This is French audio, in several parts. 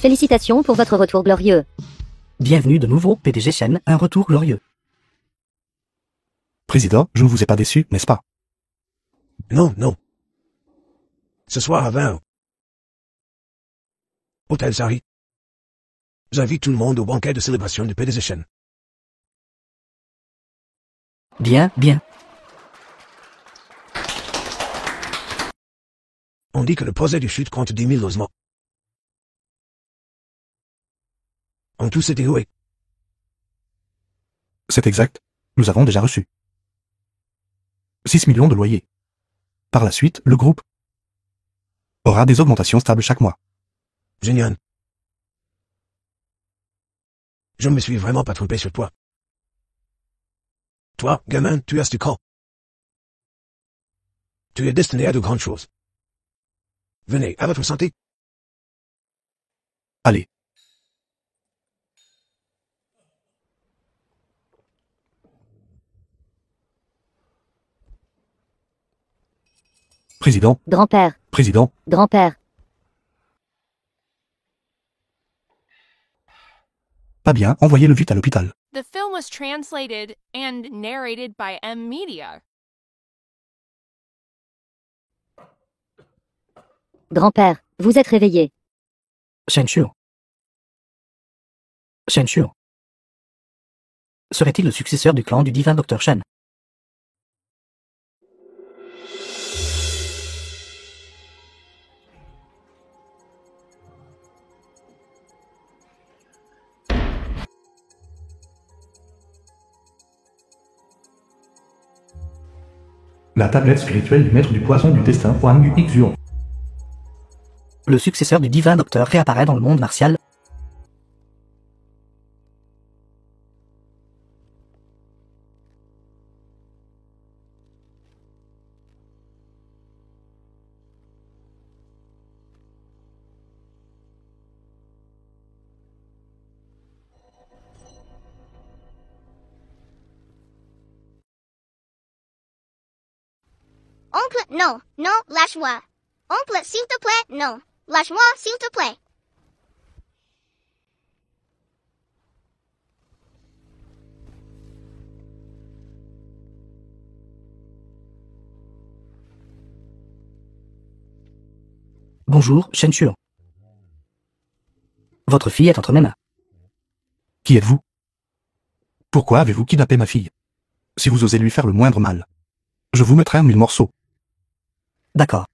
Félicitations pour votre retour glorieux. Bienvenue de nouveau, PDG Shen, un retour glorieux. Président, je ne vous ai pas déçu, n'est-ce pas? Non, non. Ce soir à 20 h. Hôtel Sari. J'invite tout le monde au banquet de célébration du PDG Shen. Bien, bien. On dit que le projet du chute compte 10 000 logements. Ont tous été loués. C'est exact. Nous avons déjà reçu 6 millions de loyers. Par la suite, le groupe aura des augmentations stables chaque mois. Génial. Je me suis vraiment pas trompé sur toi. Toi, gamin, tu as du camp. Tu es destiné à de grandes choses. Venez, à votre santé. Allez. Président, Grand-père, président, grand-père. pas bien, envoyez-le vite à l'hôpital. The film was translated and narrated by M Media. Grand-père, vous êtes réveillé. Shen Shu. Shen Shu. Serait-il le successeur du clan du divin Dr Shen? La tablette spirituelle du maître du poison du destin Huang Yu Xuan. Le successeur du divin docteur réapparaît dans le monde martial. Oncle, non, non, lâche-moi. Oncle, s'il te plaît, non. Lâche-moi, s'il te plaît. Bonjour, Shen Shu. Votre fille est entre mes mains. Qui êtes-vous? Pourquoi avez-vous kidnappé ma fille? Si vous osez lui faire le moindre mal, je vous mettrai en 1000 morceaux. D'accord.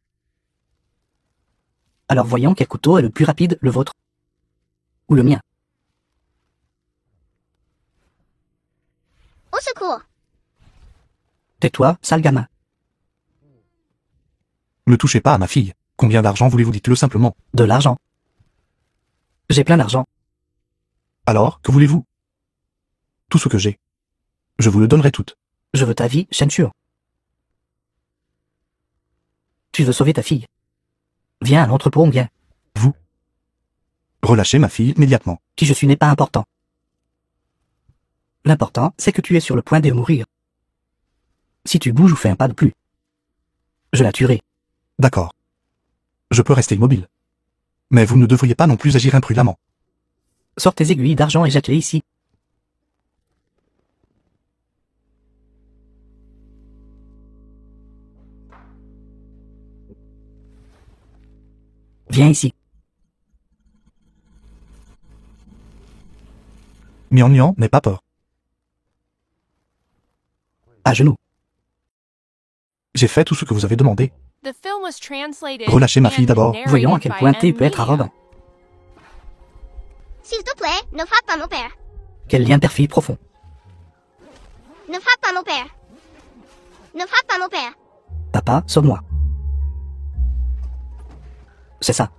Alors voyons quel couteau est le plus rapide, le vôtre ou le mien. Au secours. Tais-toi, sale gamin. Ne touchez pas à ma fille. Combien d'argent voulez-vous? Dites-le simplement. De l'argent. J'ai plein d'argent. Alors, que voulez-vous? Tout ce que j'ai. Je vous le donnerai tout. Je veux ta vie, Shen Shu. Tu veux sauver ta fille. Viens à l'entrepôt, on vient. Vous relâchez ma fille immédiatement. Qui je suis n'est pas important. L'important, c'est que tu es sur le point de mourir. Si tu bouges ou fais un pas de plus, je la tuerai. D'accord. Je peux rester immobile. Mais vous ne devriez pas non plus agir imprudemment. Sors tes aiguilles d'argent et jette-les ici. Viens ici. Mian Mian, n'aie pas peur. À genoux. J'ai fait tout ce que vous avez demandé. The film was translated Relâchez ma fille and d'abord. narrated Voyons à quel by point tu M peux être Media. arrogant. S'il te plaît, ne frappe pas mon père. Quel lien père-fille profond. Ne frappe pas mon père. Ne frappe pas mon père. Papa, sauve-moi. C'est ça.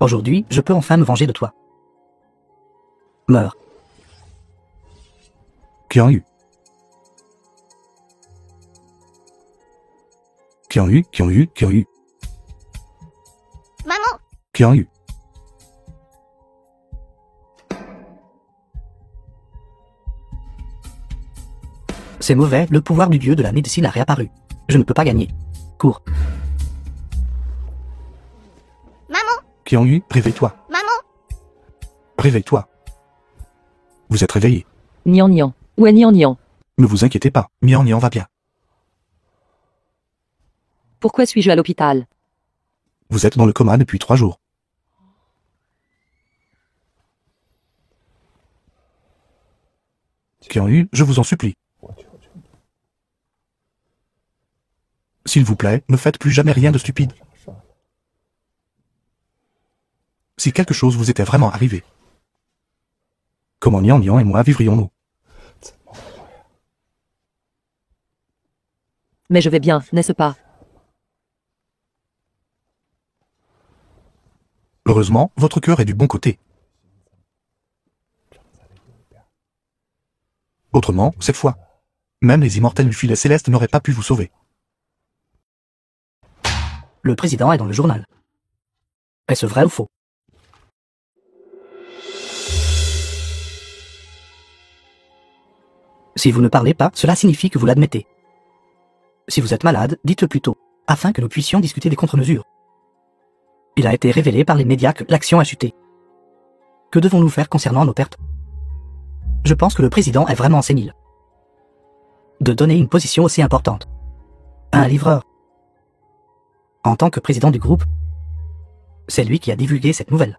Aujourd'hui, je peux enfin me venger de toi. Meurs. Qian Yu. Qian Yu, Qian Yu, Qian Yu. Maman, Qian Yu. C'est mauvais, le pouvoir du dieu de la médecine a réapparu. Je ne peux pas gagner. Cours. maman, Qianyu, réveille-toi. Maman, Réveille-toi. Vous êtes réveillé. Nian Nian. Où est Nian Nian? Ne vous inquiétez pas, Mian Nian va bien. Pourquoi suis-je à l'hôpital? Vous êtes dans le coma depuis 3 jours. Qianyu, je vous en supplie. S'il vous plaît, ne faites plus jamais rien de stupide. Si quelque chose vous était vraiment arrivé, comment Nian Nian et moi vivrions-nous? Mais je vais bien, n'est-ce pas? Heureusement, votre cœur est du bon côté. Autrement, cette fois, même les immortels du filet céleste n'auraient pas pu vous sauver. Le président est dans le journal. Est-ce vrai ou faux? Si vous ne parlez pas, cela signifie que vous l'admettez. Si vous êtes malade, dites-le plus tôt, afin que nous puissions discuter des contre-mesures. Il a été révélé par les médias que l'action a chuté. Que devons-nous faire concernant nos pertes? Je pense que le président est vraiment sénile. De donner une position aussi importante à un livreur. En tant que président du groupe, c'est lui qui a divulgué cette nouvelle.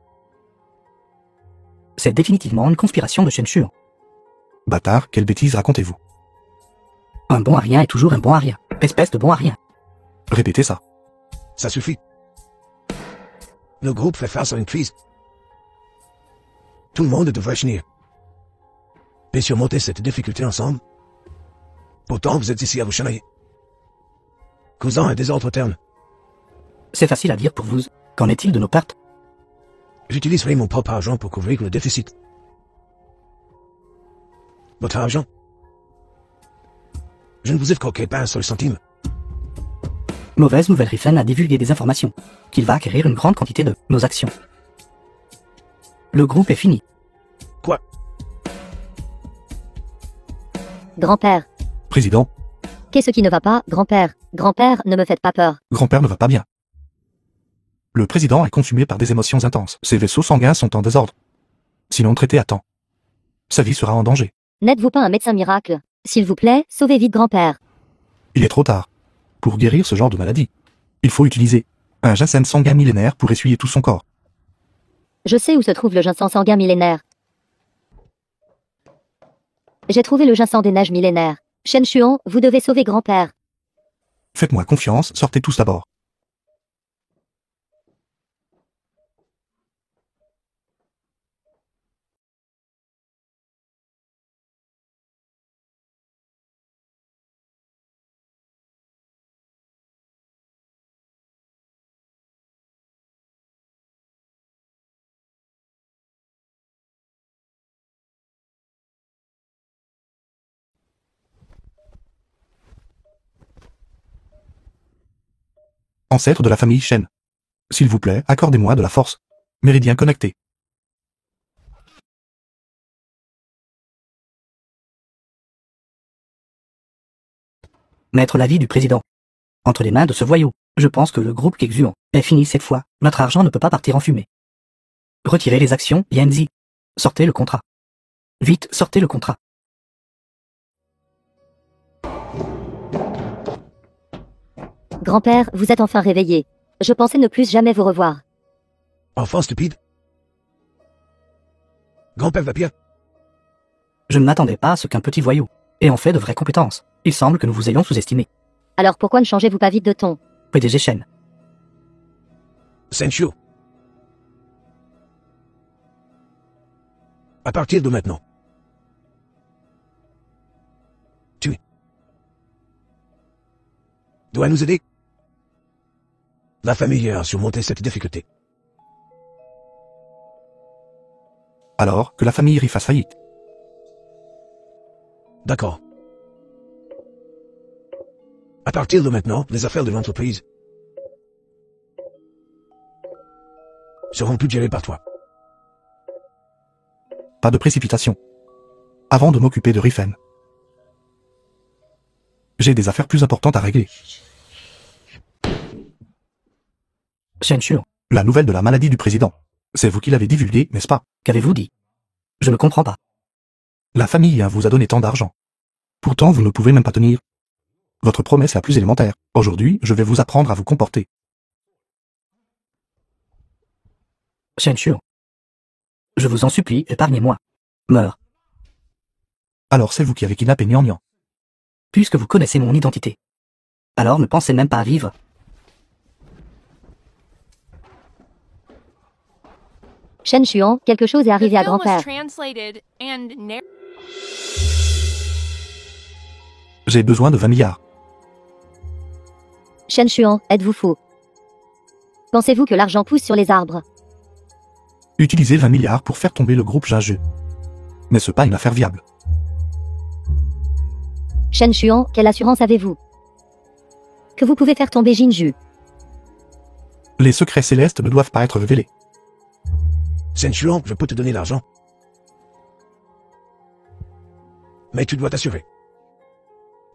C'est définitivement une conspiration de Shen Shuan. Bâtard, quelle bêtise racontez-vous? Un bon à rien est toujours un bon à rien. Espèce de bon à rien. Répétez ça. Ça suffit. Le groupe fait face à une crise. Tout le monde devrait s'unir et surmonter cette difficulté ensemble. Pourtant, vous êtes ici à vous chamailler, causant un désordre terne. C'est facile à dire pour vous. Qu'en est-il de nos pertes? J'utiliserai mon propre argent pour couvrir le déficit. Votre argent? Je ne vous ai croqué pas un seul centime. Mauvaise nouvelle, Riffen a divulgué des informations. Qu'il va acquérir une grande quantité de nos actions. Le groupe est fini. Quoi? Grand-père. Président, Qu'est-ce qui ne va pas, grand-père? Grand-père, ne me faites pas peur. grand-père ne va pas bien. Le président est consumé par des émotions intenses. Ses vaisseaux sanguins sont en désordre. Sinon traité à temps, sa vie sera en danger. N'êtes-vous pas un médecin miracle? S'il vous plaît, sauvez vite grand-père. Il est trop tard. Pour guérir ce genre de maladie, il faut utiliser un ginseng sanguin millénaire pour essuyer tout son corps. Je sais où se trouve le ginseng sanguin millénaire. J'ai trouvé le ginseng des neiges millénaires. Shen Shuan, vous devez sauver grand-père. Faites-moi confiance, sortez tous d'abord. Ancêtre de la famille Shen. S'il vous plaît, accordez-moi de la force. Méridien connecté. Mettre la vie du président entre les mains de ce voyou. Je pense que le groupe Kexuan est fini cette fois. Notre argent ne peut pas partir en fumée. Retirez les actions, Yanzi. Sortez le contrat. Vite, sortez le contrat. Grand-père, vous êtes enfin réveillé. Je pensais ne plus jamais vous revoir. Enfant stupide. Grand-père va bien. Je ne m'attendais pas à ce qu'un petit voyou ait en fait de vraies compétences. Il semble que nous vous ayons sous-estimé. Alors pourquoi ne changez-vous pas vite de ton? PDG Shen. Senchu. À partir de maintenant, tu dois nous aider. La famille a surmonté cette difficulté. Alors que la famille Ri fasse faillite. D'accord. À partir de maintenant, les affaires de l'entreprise seront toutes gérées par toi. Pas de précipitation. Avant de m'occuper de Riffen, j'ai des affaires plus importantes à régler. Shen Shuan. La nouvelle de la maladie du président. C'est vous qui l'avez divulguée, n'est-ce pas? Qu'avez-vous dit? Je ne comprends pas. La famille vous a donné tant d'argent. Pourtant, vous ne pouvez même pas tenir. Votre promesse est la plus élémentaire. Aujourd'hui, je vais vous apprendre à vous comporter. Shen Shuon. Je vous en supplie, épargnez-moi. Meurs. Alors c'est vous qui avez kidnappé Nian Nian. Puisque vous connaissez mon identité. Alors ne pensez même pas à vivre. Shen Shuon, quelque chose est The arrivé à film was grand-père. translated and J'ai besoin de 20 milliards. Shen Shuon, êtes-vous fou? Pensez-vous que l'argent pousse sur les arbres? Utilisez 20 milliards pour faire tomber le groupe Jinju. N'est-ce pas une affaire viable? Shen Shuon, quelle assurance avez-vous que vous pouvez faire tomber Jinju? Les secrets célestes ne doivent pas être révélés. Shen Shuon, je peux te donner l'argent. Mais tu dois t'assurer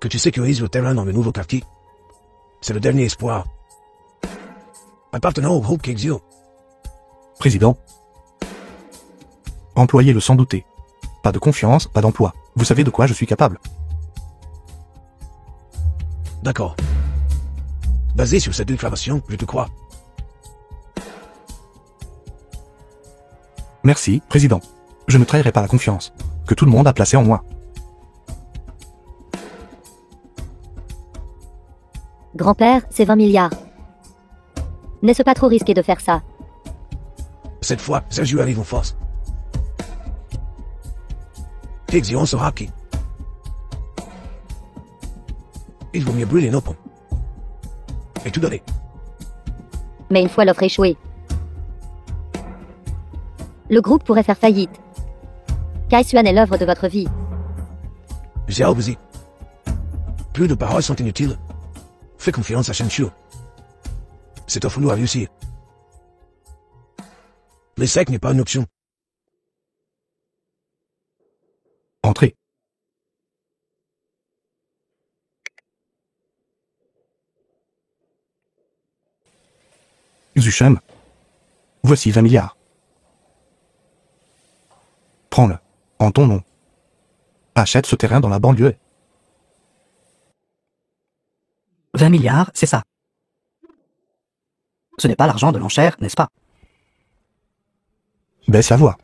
que tu sécurises le terrain dans le nouveau quartier. C'est le dernier espoir appartenant au groupe Kexio. Président. Employez-le sans douter. Pas de confiance, pas d'emploi. Vous savez de quoi je suis capable. D'accord. Basé sur cette déclaration, je te crois. Merci, Président. Je ne trahirai pas la confiance que tout le monde a placée en moi. Grand-père, c'est 20 milliards. N'est-ce pas trop risqué de faire ça? Cette fois, Sergio arrive en force. Kexio sera qui? Il vaut mieux brûler nos ponts. Et tout donner. Mais une fois l'offre échouée, le groupe pourrait faire faillite. Kaisuan est l'œuvre de votre vie. Xiao Buzi. Plus de paroles sont inutiles. Fais confiance à Shen Shuon. Cette offre nous a réussi. L'échec n'est pas une option. Entrez. Zuchem. Voici 20 milliards. Prends-le. En ton nom. Achète ce terrain dans la banlieue. 20 milliards, c'est ça. Ce n'est pas l'argent de l'enchère, n'est-ce pas? Baisse la voix.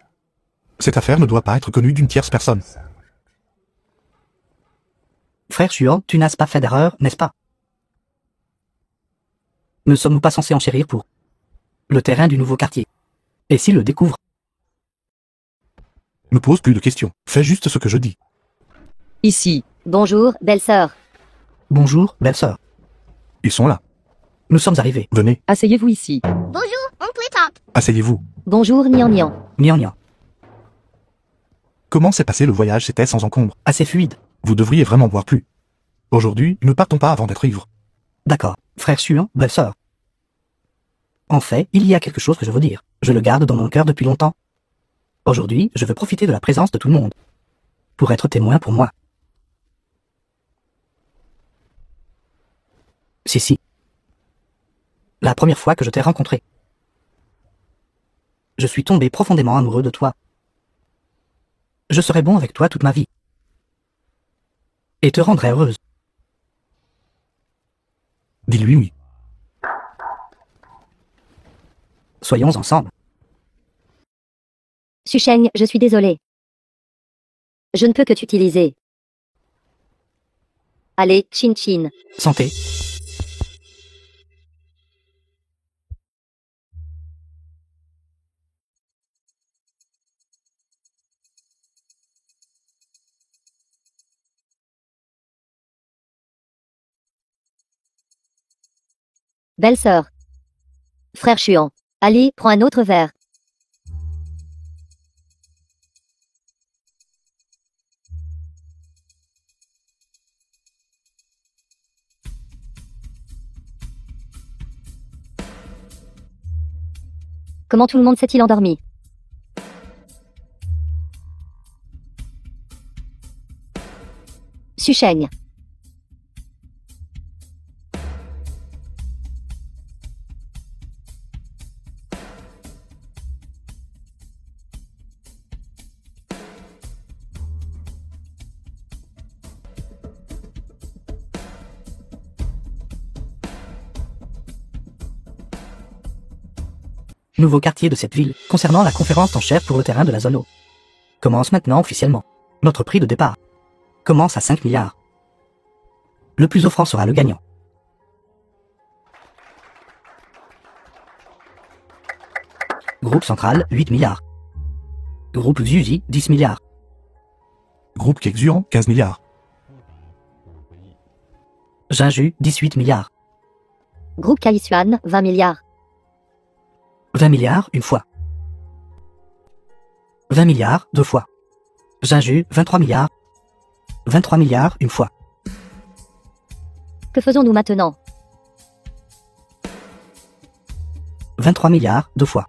Cette affaire ne doit pas être connue d'une tierce personne. Frère Shuon, tu n'as pas fait d'erreur, n'est-ce pas? Ne sommes-nous pas censés enchérir pour le terrain du nouveau quartier? Et s'il le découvre? Ne pose plus de questions. Fais juste ce que je dis. Ici. Bonjour, belle-sœur. Bonjour, belle-sœur. Ils sont là. Nous sommes arrivés. Venez, Asseyez-vous ici. Bonjour, oncle Top. asseyez-vous. Bonjour, Nian Nian. Nian Nian. Comment s'est passé le voyage? C'était sans encombre. Assez fluide. Vous devriez vraiment boire plus. Aujourd'hui, ne partons pas avant d'être ivres. D'accord. Frère Shuon, belle-sœur. En fait, il y a quelque chose que je veux dire. Je le garde dans mon cœur depuis longtemps. Aujourd'hui, je veux profiter de la présence de tout le monde. Pour être témoin pour moi. Si. La première fois que je t'ai rencontré. Je suis tombé profondément amoureux de toi. Je serai bon avec toi toute ma vie. Et te rendrai heureuse. Dis-lui oui. Soyons ensemble. Susheng, je suis désolé. Je ne peux que t'utiliser. Allez, chin chin. Santé. Belle-sœur. Frère Shuon. Allez, prends un autre verre. Comment tout le monde s'est-il endormi? Susheng. nouveau quartier de cette ville, concernant la conférence en chef pour le terrain de la zone eau. Commence maintenant officiellement. Notre prix de départ commence à 5 milliards. Le plus offrant sera le gagnant. Groupe Central, 8 milliards. Groupe Zuzi, 10 milliards. Groupe Kexuan, 15 milliards. Jinju, 18 milliards. Groupe Kaisuan, 20 milliards. 20 milliards, une fois. 20 milliards, deux fois. Jinju, 23 milliards. 23 milliards, une fois. Que faisons-nous maintenant? 23 milliards, deux fois.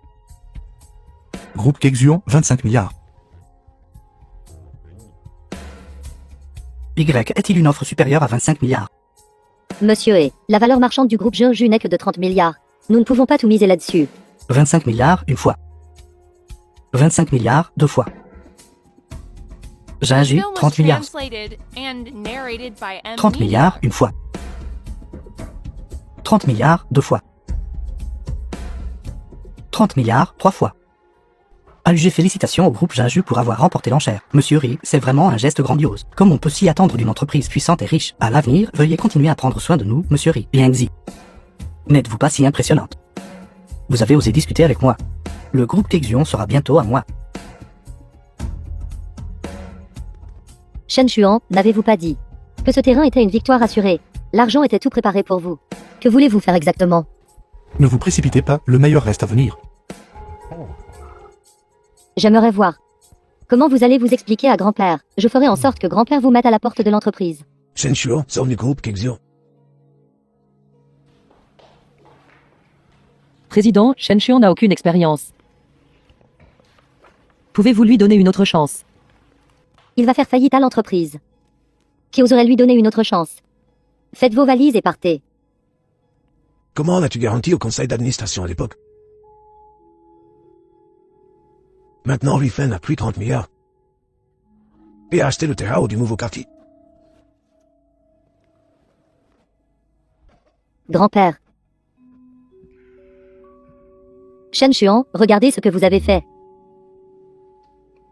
Groupe Kexuan, 25 milliards. Y est-il une offre supérieure à 25 milliards? Monsieur et la valeur marchande du groupe Jinju n'est que de 30 milliards. Nous ne pouvons pas tout miser là-dessus. 25 milliards, une fois. 25 milliards, deux fois. This Jinju, film was 30 milliards. translated and narrated by M. 30 Media. milliards, une fois. 30 milliards, deux fois. 30 milliards, trois fois. AUG, félicitations au groupe Jinju pour avoir remporté l'enchère. Monsieur Ri, c'est vraiment un geste grandiose. Comme on peut s'y attendre d'une entreprise puissante et riche. À l'avenir, veuillez continuer à prendre soin de nous, Monsieur Ri. Yangzi. N'êtes-vous pas si impressionnante? Vous avez osé discuter avec moi. Le groupe Kexuan sera bientôt à moi. Shen Xuan, n'avez-vous pas dit que ce terrain était une victoire assurée? L'argent était tout préparé pour vous. Que voulez-vous faire exactement? Ne vous précipitez pas, le meilleur reste à venir. J'aimerais voir. Comment vous allez vous expliquer à grand-père? Je ferai en sorte que grand-père vous mette à la porte de l'entreprise. Shen Xuan sort du groupe Kexuan. Président, Shen Xuan n'a aucune expérience. Pouvez-vous lui donner une autre chance? Il va faire faillite à l'entreprise. Qui oserait lui donner une autre chance? Faites vos valises et partez. Comment l'as-tu garanti au conseil d'administration à l'époque? Maintenant, Rifen a pris 30 milliards. Et a acheté le terrain du nouveau quartier. Grand-père. Shen Xuan, regardez ce que vous avez fait.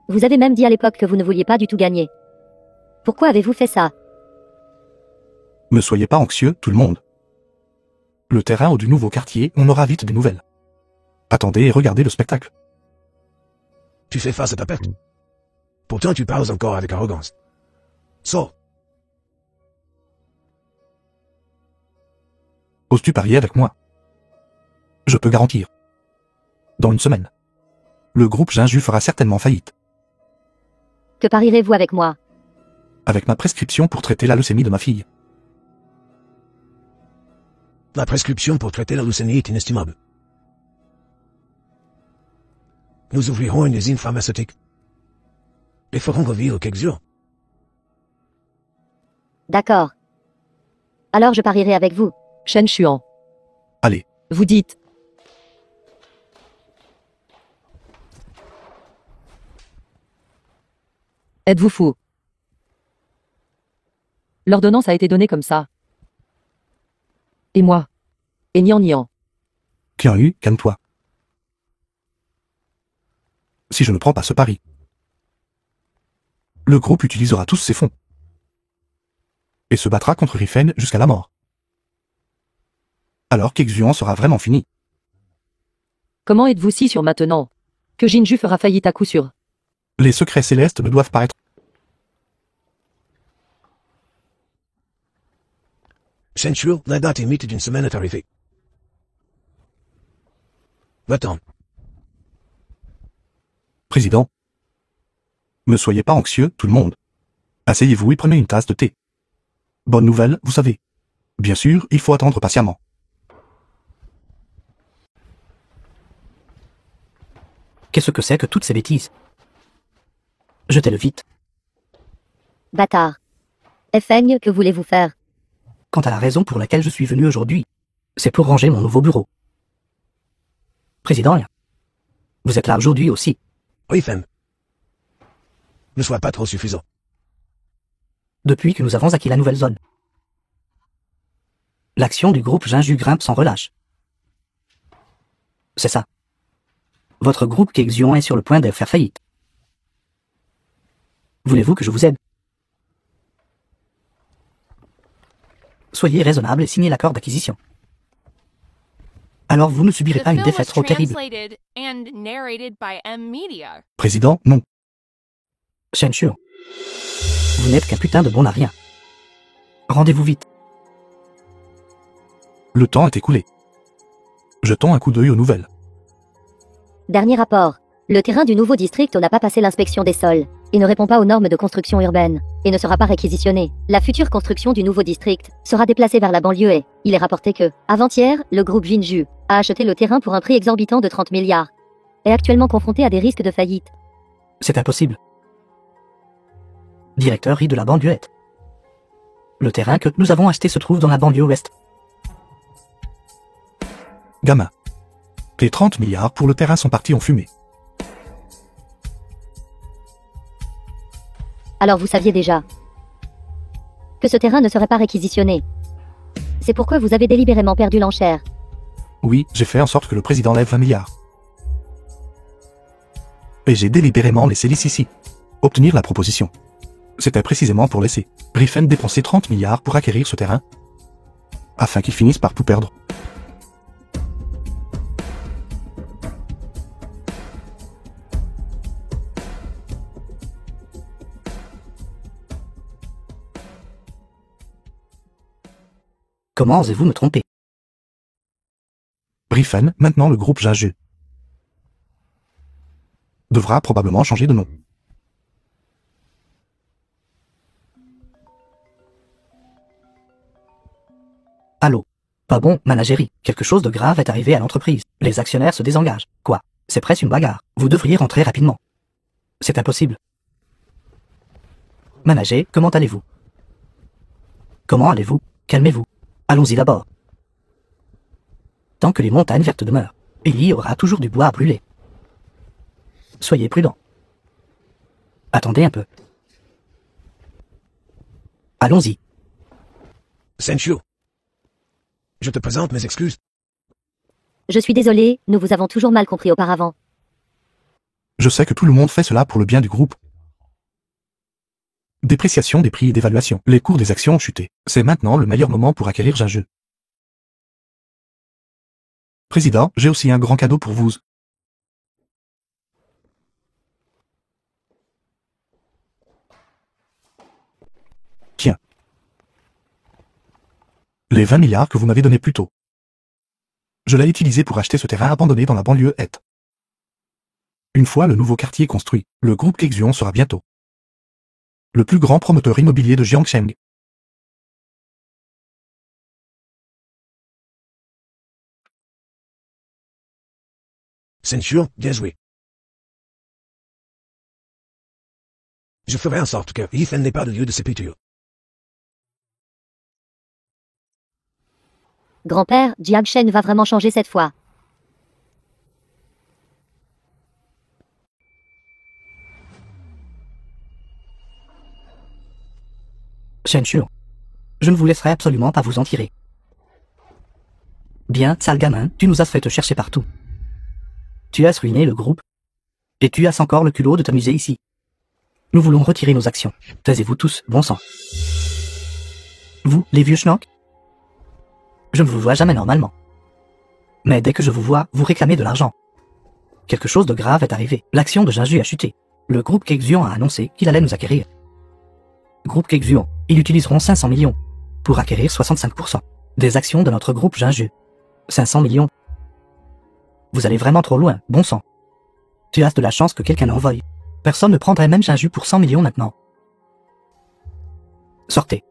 Vous avez même dit à l'époque que vous ne vouliez pas du tout gagner. Pourquoi avez-vous fait ça? Ne soyez pas anxieux, tout le monde. Le terrain du nouveau quartier, on aura vite des nouvelles. Attendez et regardez le spectacle. Tu fais face à ta perte. Pourtant, tu parles encore avec arrogance. Sors. Oses-tu parier avec moi? Je peux garantir. Dans une semaine, le groupe Jinju fera certainement faillite. Que parierez-vous avec moi? Avec ma prescription pour traiter la leucémie de ma fille. La prescription pour traiter la leucémie est inestimable. Nous ouvrirons une usine pharmaceutique. Et ferons revivre Kexuan. D'accord. Alors je parierai avec vous. Shen Xuan. Allez, Vous dites. Êtes-vous fou? L'ordonnance a été donnée comme ça. Et moi? Et nian. Qianyu, calme-toi. Si je ne prends pas ce pari, le groupe utilisera tous ses fonds et se battra contre Rifen jusqu'à la mort. Alors Kexuan sera vraiment fini. Comment êtes-vous si sûr maintenant? Que Jinju fera faillite à coup sûr. Les secrets célestes ne doivent pas être... Shen Xuan, la date limite d'une semaine est arrivée. Va-t'en. Président, ne soyez pas anxieux, tout le monde. Asseyez-vous et prenez une tasse de thé. Bonne nouvelle, vous savez. Bien sûr, il faut attendre patiemment. Qu'est-ce que c'est que toutes ces bêtises? Jetez-le vite. Bâtard. Effeigne, que voulez-vous faire? Quant à la raison pour laquelle je suis venu aujourd'hui, c'est pour ranger mon nouveau bureau. Président, vous êtes là aujourd'hui aussi. Rifen. Ne sois pas trop suffisant. Depuis que nous avons acquis la nouvelle zone. L'action du groupe Jinju grimpe sans relâche. C'est ça. Votre groupe Kexion est sur le point de faire faillite. Voulez-vous que je vous aide? Soyez raisonnable et signez l'accord d'acquisition. Alors vous ne subirez The pas une film défaite was trop terrible. translated and narrated by M Media. Président, non. Shen Shuo, vous n'êtes qu'un putain de bon à rien. Rendez-vous vite. Le temps est écoulé. Jetons un coup d'œil aux nouvelles. Dernier rapport. Le terrain du nouveau district n'a pas passé l'inspection des sols, et ne répond pas aux normes de construction urbaine, et ne sera pas réquisitionné. La future construction du nouveau district sera déplacée vers la banlieue et il est rapporté que, avant-hier, le groupe Jinju a acheté le terrain pour un prix exorbitant de 30 milliards. Est actuellement confronté à des risques de faillite. C'est impossible. Directeur rit de la banlieue. Le terrain que nous avons acheté se trouve dans la banlieue ouest. Gamin. Les 30 milliards pour le terrain sont partis en fumée. Alors vous saviez déjà que ce terrain ne serait pas réquisitionné. C'est pourquoi vous avez délibérément perdu l'enchère. Oui, j'ai fait en sorte que le président lève 20 milliards. Et j'ai délibérément laissé l'ICC obtenir la proposition. C'était précisément pour laisser Griffin dépenser 30 milliards pour acquérir ce terrain, afin qu'il finisse par tout perdre. Comment osez-vous me tromper? Griffin, maintenant le groupe Jinju, devra probablement changer de nom. Allô? Pas bon, managérie. Quelque chose de grave est arrivé à l'entreprise. Les actionnaires se désengagent. Quoi? C'est presque une bagarre. Vous devriez rentrer rapidement. C'est impossible. Manager, comment allez-vous? Comment allez-vous? Calmez-vous. Allons-y d'abord. Tant que les montagnes vertes demeurent, il y aura toujours du bois à brûler. Soyez prudents. Attendez un peu. Allons-y. Senshio. Je te présente mes excuses. Je suis désolé, nous vous avons toujours mal compris auparavant. Je sais que tout le monde fait cela pour le bien du groupe. Dépréciation des prix et d'évaluation. Les cours des actions ont chuté. C'est maintenant le meilleur moment pour acquérir Jinju. Président, j'ai aussi un grand cadeau pour vous. Tiens. Les 20 milliards que vous m'avez donnés plus tôt. Je l'ai utilisé pour acheter ce terrain abandonné dans la banlieue est. Une fois le nouveau quartier construit, le groupe Kexion sera bientôt le plus grand promoteur immobilier de Jiangsheng. Senshio, bien joué. Je ferai en sorte que Ethan n'ait pas de lieu de sépulture. Grand-père, Jiangsheng va vraiment changer cette fois. Shen Shuo, je ne vous laisserai absolument pas vous en tirer. Bien, sale gamin, tu nous as fait te chercher partout. Tu as ruiné le groupe. Et tu as encore le culot de t'amuser ici. Nous voulons retirer nos actions. Taisez-vous tous, bon sang. Vous, les vieux schnocks? Je ne vous vois jamais normalement. Mais dès que je vous vois, vous réclamez de l'argent. Quelque chose de grave est arrivé. L'action de Jinju a chuté. Le groupe Kexion a annoncé qu'il allait nous acquérir. Groupe Kexion, ils utiliseront 500 millions pour acquérir 65% des actions de notre groupe Jinju. 500 millions. Vous allez vraiment trop loin, bon sang. Tu as de la chance que quelqu'un l'envoie. Personne ne prendrait même Jinju pour 100 millions maintenant. Sortez.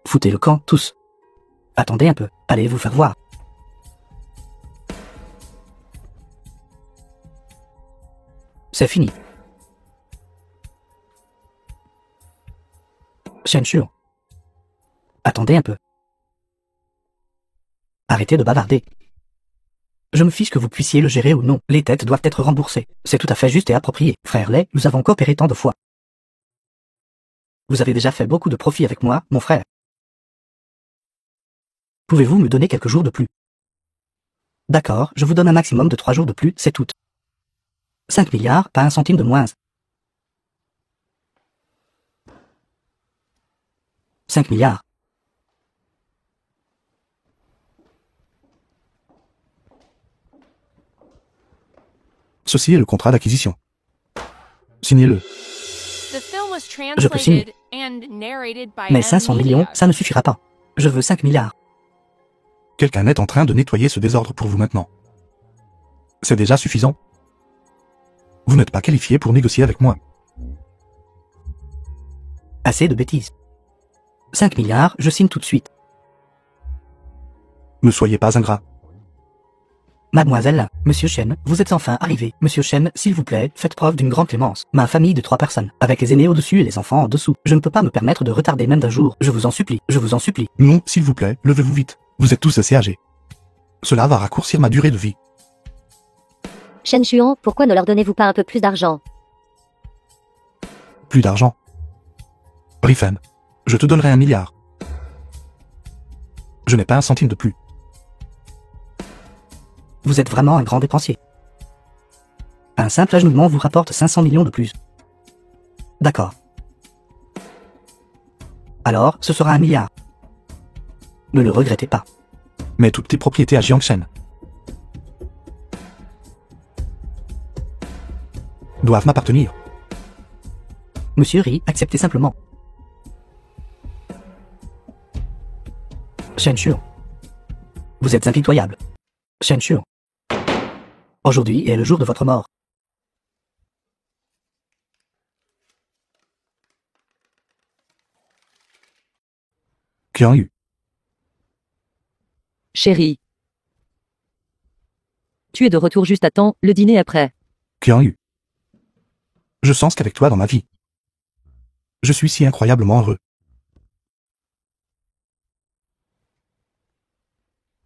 Foutez le camp, tous. Attendez un peu, allez vous faire voir. C'est fini. Shen Shuo. Attendez un peu. Arrêtez de bavarder. Je me fiche que vous puissiez le gérer ou non. Les têtes doivent être remboursées. C'est tout à fait juste et approprié. Frère Lay, nous avons coopéré tant de fois. Vous avez déjà fait beaucoup de profit avec moi, mon frère. Pouvez-vous me donner quelques jours de plus? D'accord, je vous donne un maximum de 3 jours de plus, c'est tout. 5 milliards, pas un centime de moins. 5 milliards. Ceci est le contrat d'acquisition. Signez-le. The film was Je peux signer. translated and narrated by Mais M. 500 millions, Media. ça ne suffira pas. Je veux 5 milliards. Quelqu'un est en train de nettoyer ce désordre pour vous maintenant. C'est déjà suffisant. Vous n'êtes pas qualifié pour négocier avec moi. Assez de bêtises. 5 milliards, je signe tout de suite. Ne soyez pas ingrat. Mademoiselle, Monsieur Chen, vous êtes enfin arrivé. Monsieur Chen, s'il vous plaît, faites preuve d'une grande clémence. Ma famille de 3 personnes, avec les aînés au-dessus et les enfants en dessous. Je ne peux pas me permettre de retarder même d'un jour. Je vous en supplie, je vous en supplie. Non, s'il vous plaît, levez-vous vite. Vous êtes tous assez âgés. Cela va raccourcir ma durée de vie. Shen Xuan, pourquoi ne leur donnez-vous pas un peu plus d'argent? Plus d'argent. Riffen, je te donnerai 1 milliard. Je n'ai pas un centime de plus. Vous êtes vraiment un grand dépensier. Un simple agenouillement vous rapporte 500 millions de plus. D'accord. Alors, ce sera 1 milliard. Ne le regrettez pas. Mais toutes tes propriétés à Jiangshen doivent m'appartenir. Monsieur Ri, acceptez simplement. Shen Xuan. Vous êtes impitoyable. Shen Xuan. Aujourd'hui est le jour de votre mort. Qian Yu, Chérie. Tu es de retour juste à temps, le dîner est prêt. Qian Yu. Je sens qu'avec toi dans ma vie, je suis si incroyablement heureux.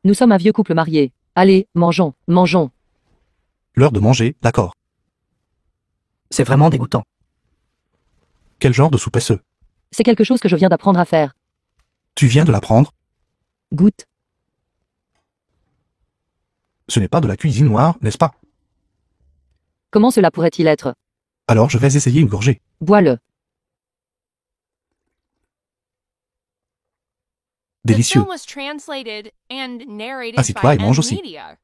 Nous sommes un vieux couple marié. Allez, mangeons, mangeons. L'heure de manger, d'accord. C'est vraiment dégoûtant. Quel genre de soupe est ce? C'est quelque chose que je viens d'apprendre à faire. Tu viens de l'apprendre? Goûte. Ce n'est pas de la cuisine noire, n'est-ce pas? Comment cela pourrait-il être? Alors je vais essayer une gorgée. Bois-le. The Délicieux. film was translated and narrated Assieds-toi by et mange M. aussi. Media.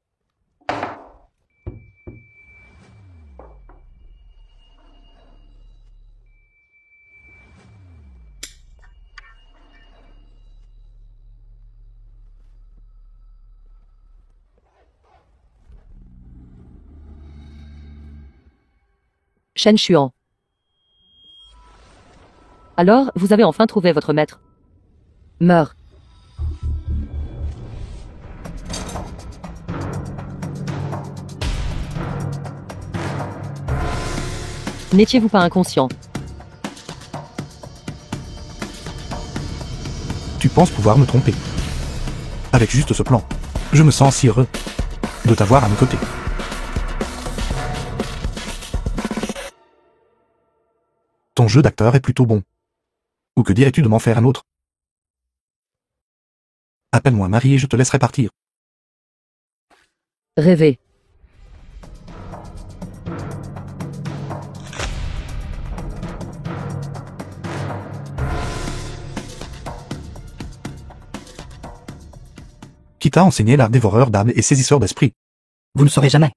Shen Xuan. Alors, vous avez enfin trouvé votre maître. Meurs. N'étiez-vous pas inconscient? Tu penses pouvoir me tromper. Avec juste ce plan, je me sens si heureux de t'avoir à mes côtés. Ton jeu d'acteur est plutôt bon. Ou que dirais-tu de m'en faire un autre? Appelle-moi Marie et je te laisserai partir. Rêver. Qui t'a enseigné l'art dévoreur d'âme et saisisseur d'esprit? Vous ne saurez jamais.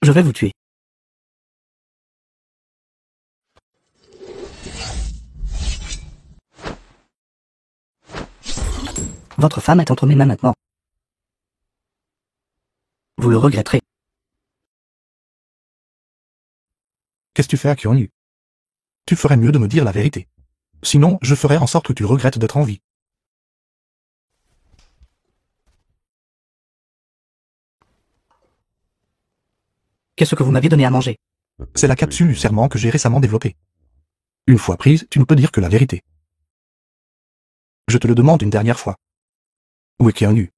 Je vais vous tuer. Votre femme est entre mes mains maintenant. Vous le regretterez. Qu'est-ce que tu fais à Qian Yu? Tu ferais mieux de me dire la vérité. Sinon, je ferai en sorte que tu regrettes d'être en vie. Qu'est-ce que vous m'avez donné à manger? C'est la capsule du serment que j'ai récemment développée. Une fois prise, tu ne peux dire que la vérité. Je te le demande une dernière fois. Où est Qian Yu?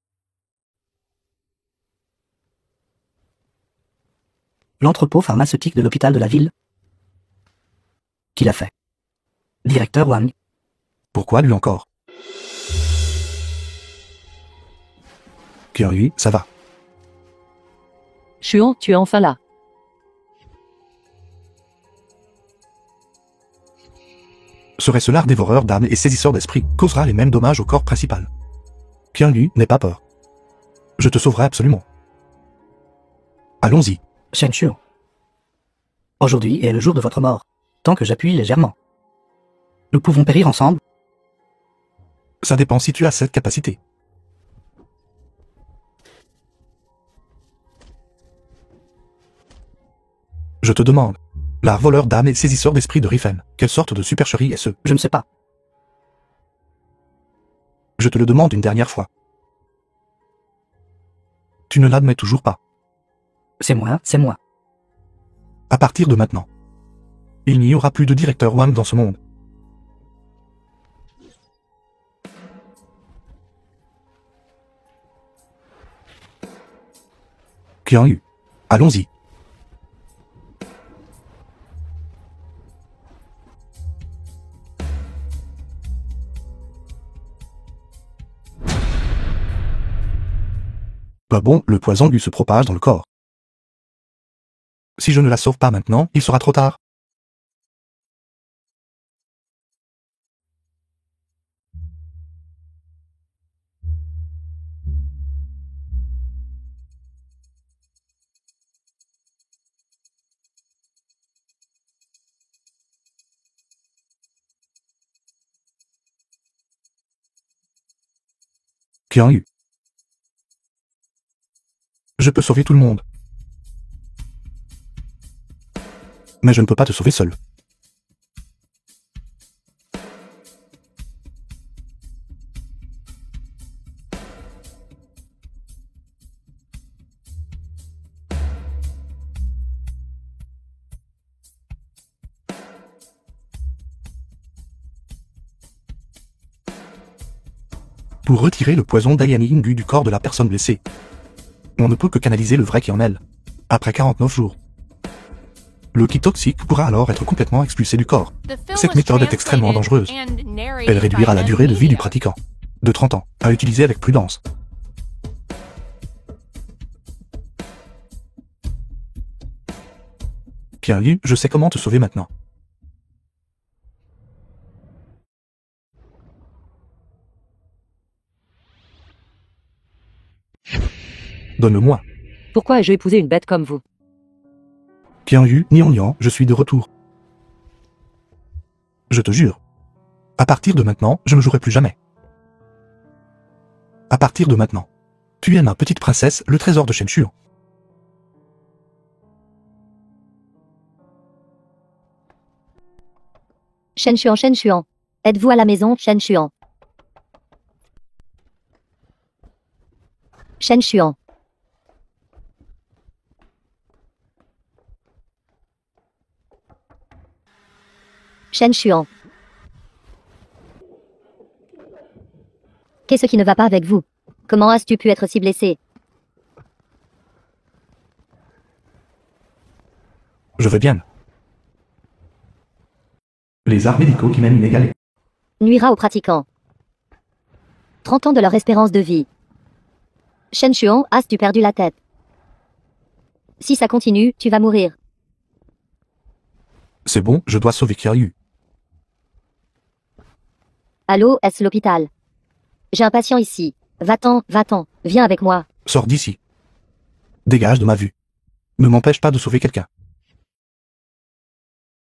L'entrepôt pharmaceutique de l'hôpital de la ville. Qui l'a fait? Directeur Wang. Pourquoi lui encore? Qian Yu, ça va. Xuan, tu es enfin là. Serait-ce l'art dévoreur d'âmes et saisisseur d'esprit causera les mêmes dommages au corps principal. Qianyu, n'aie pas peur. Je te sauverai absolument. Allons-y. Shen Shuo. Aujourd'hui est le jour de votre mort, tant que j'appuie légèrement. Nous pouvons périr ensemble. Ça dépend si tu as cette capacité. Je te demande. L'art voleur d'âme et saisisseur d'esprit de Rifen, quelle sorte de supercherie est-ce? Je ne sais pas. Je te le demande une dernière fois. Tu ne l'admets toujours pas. C'est moi, c'est moi. À partir de maintenant. Il n'y aura plus de directeur Wang dans ce monde. Qianyu. Allons-y. Bah bon, le poison lui se propage dans le corps. Si je ne la sauve pas maintenant, il sera trop tard. Qianyu. Je peux sauver tout le monde. Mais je ne peux pas te sauver seul. Pour retirer le poison d'Ayaning du corps de la personne blessée, on ne peut que canaliser le vrai qui en elle, après 49 jours. Le ki toxique pourra alors être complètement expulsé du corps. Cette méthode est extrêmement dangereuse. Elle réduira la durée de vie du pratiquant, de 30 ans, à utiliser avec prudence. Qianyu, je sais comment te sauver maintenant. Donne-le-moi. Pourquoi ai-je épousé une bête comme vous? Qianyu, Nian, je suis de retour. Je te jure. À partir de maintenant, je ne jouerai plus jamais. À partir de maintenant. Tu es ma petite princesse, le trésor de Shen Shuo. Shen Xuan. Êtes-vous à la maison, Shen Xuan? Shen Xuan. Shen Xuan. Qu'est-ce qui ne va pas avec vous? Comment as-tu pu être si blessé? Je vais bien. Les arts médicaux qui m'aiment inégalés. Nuira aux pratiquants. 30 ans de leur espérance de vie. Shen Xuan, as-tu perdu la tête? Si ça continue, tu vas mourir. C'est bon, je dois sauver Qianyu. Allô, est-ce l'hôpital? J'ai un patient ici. Va-t'en, viens avec moi. Sors d'ici. Dégage de ma vue. Ne m'empêche pas de sauver quelqu'un.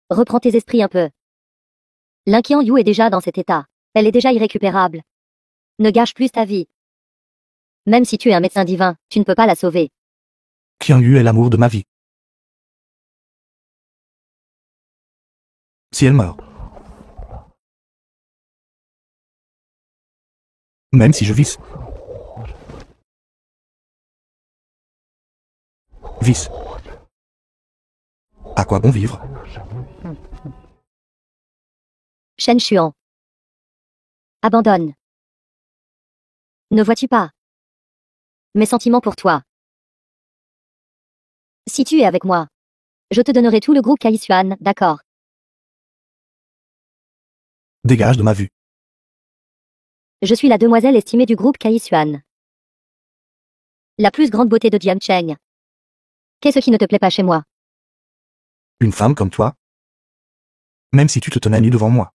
Reprends tes esprits un peu. L'Qianyu est déjà dans cet état. Elle est déjà irrécupérable. Ne gâche plus ta vie. Même si tu es un médecin divin, tu ne peux pas la sauver. Qianyu est l'amour de ma vie. Si elle meurt. Même si je visse. Visse. À quoi bon vivre? Shen Xuan. Abandonne. Ne vois-tu pas mes sentiments pour toi? Si tu es avec moi, je te donnerai tout le groupe Kaisuan, d'accord? Dégage de ma vue. Je suis la demoiselle estimée du groupe Kaisuan. La plus grande beauté de Jiancheng. Qu'est-ce qui ne te plaît pas chez moi? Une femme comme toi? Même si tu te tenais nu devant moi.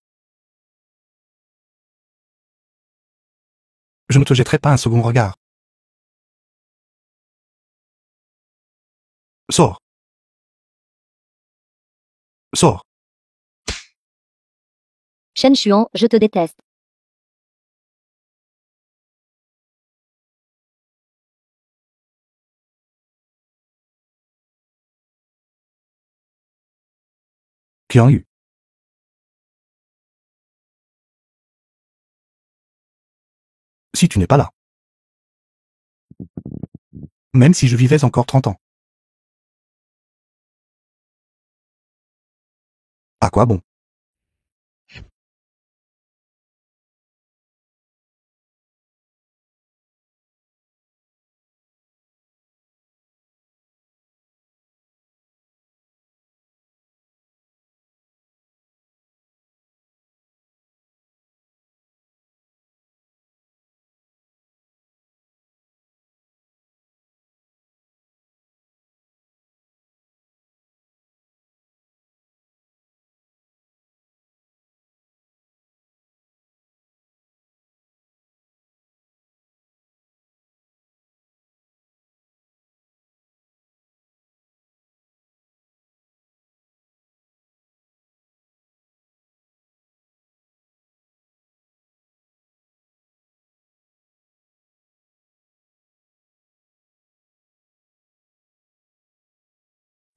Je ne te jetterai pas un second regard. Sors. Sors. Shen Xuan, je te déteste. Qian Yu. Si tu n'es pas là. Même si je vivais encore 30 ans. À quoi bon?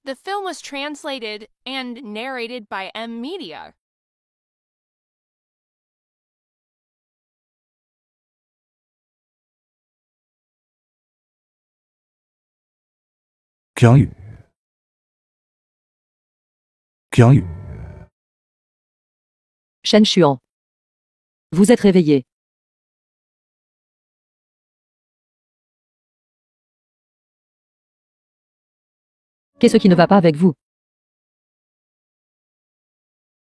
The film was translated and narrated by M Media. Qian Yu. Qian Yu. Shen Xuan. Vous êtes réveillé. Qu'est-ce qui ne va pas avec vous?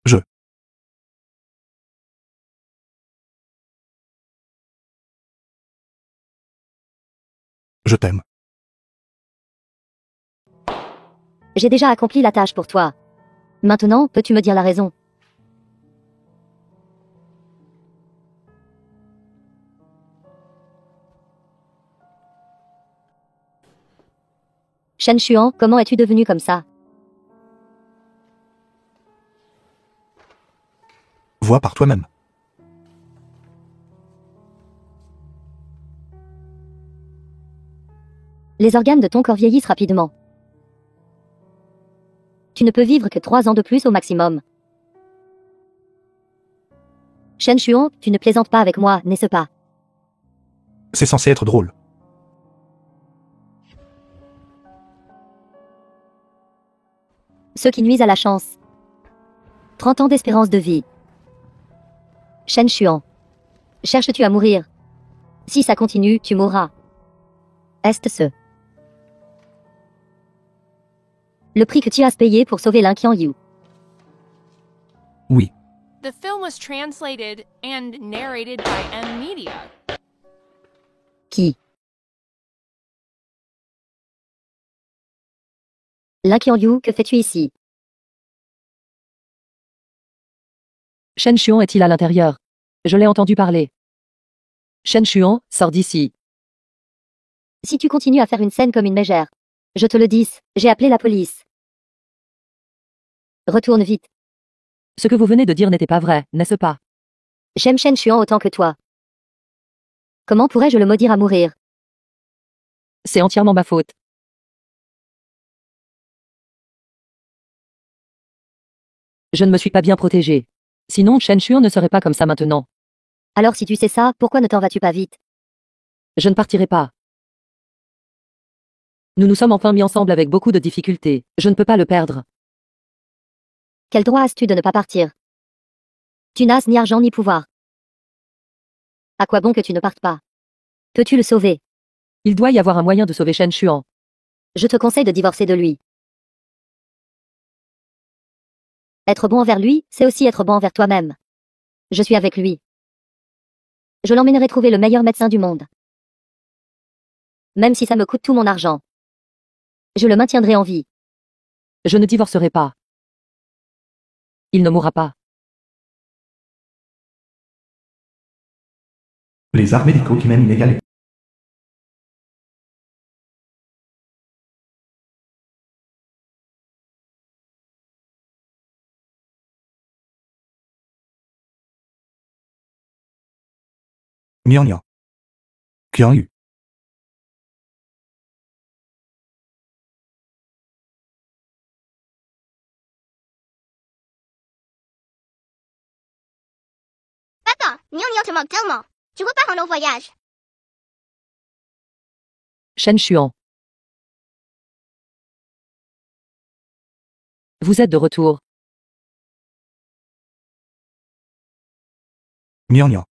Je t'aime. J'ai déjà accompli la tâche pour toi. Maintenant, peux-tu me dire la raison? Shen Xuan, comment es-tu devenu comme ça? Vois par toi-même. Les organes de ton corps vieillissent rapidement. Tu ne peux vivre que 3 ans de plus au maximum. Shen Xuan, tu ne plaisantes pas avec moi, n'est-ce pas? C'est censé être drôle. Ceux qui nuisent à la chance. 30 ans d'espérance de vie. Shen Xuan. Cherches-tu à mourir? Si ça continue, tu mourras. Est-ce ce le prix que tu as payé pour sauver Lin Qian Yu? Oui. The film was translated and narrated by M Media. Qui? Lin Qian Yu, que fais-tu ici? Shen Xuan est-il à l'intérieur? Je l'ai entendu parler. Shen Xuan, sors d'ici. Si tu continues à faire une scène comme une mégère, je te le dis, j'ai appelé la police. Retourne vite. Ce que vous venez de dire n'était pas vrai, n'est-ce pas? J'aime Shen Xuan autant que toi. Comment pourrais-je le maudire à mourir? C'est entièrement ma faute. Je ne me suis pas bien protégé. Sinon, Shen Xuan ne serait pas comme ça maintenant. Alors si tu sais ça, pourquoi ne t'en vas-tu pas vite? Je ne partirai pas. Nous nous sommes enfin mis ensemble avec beaucoup de difficultés. Je ne peux pas le perdre. Quel droit as-tu de ne pas partir? Tu n'as ni argent ni pouvoir. À quoi bon que tu ne partes pas? Peux-tu le sauver? Il doit y avoir un moyen de sauver Shen Xuan. Je te conseille de divorcer de lui. Être bon envers lui, c'est aussi être bon envers toi-même. Je suis avec lui. Je l'emmènerai trouver le meilleur médecin du monde. Même si ça me coûte tout mon argent. Je le maintiendrai en vie. Je ne divorcerai pas. Il ne mourra pas. Les arts médicaux qui m'aiment inégalés. Mian Qianyu. Papa, Gnagnan te manque tellement. Tu repars en long voyage. Shen Xuan. Vous êtes de retour. Mian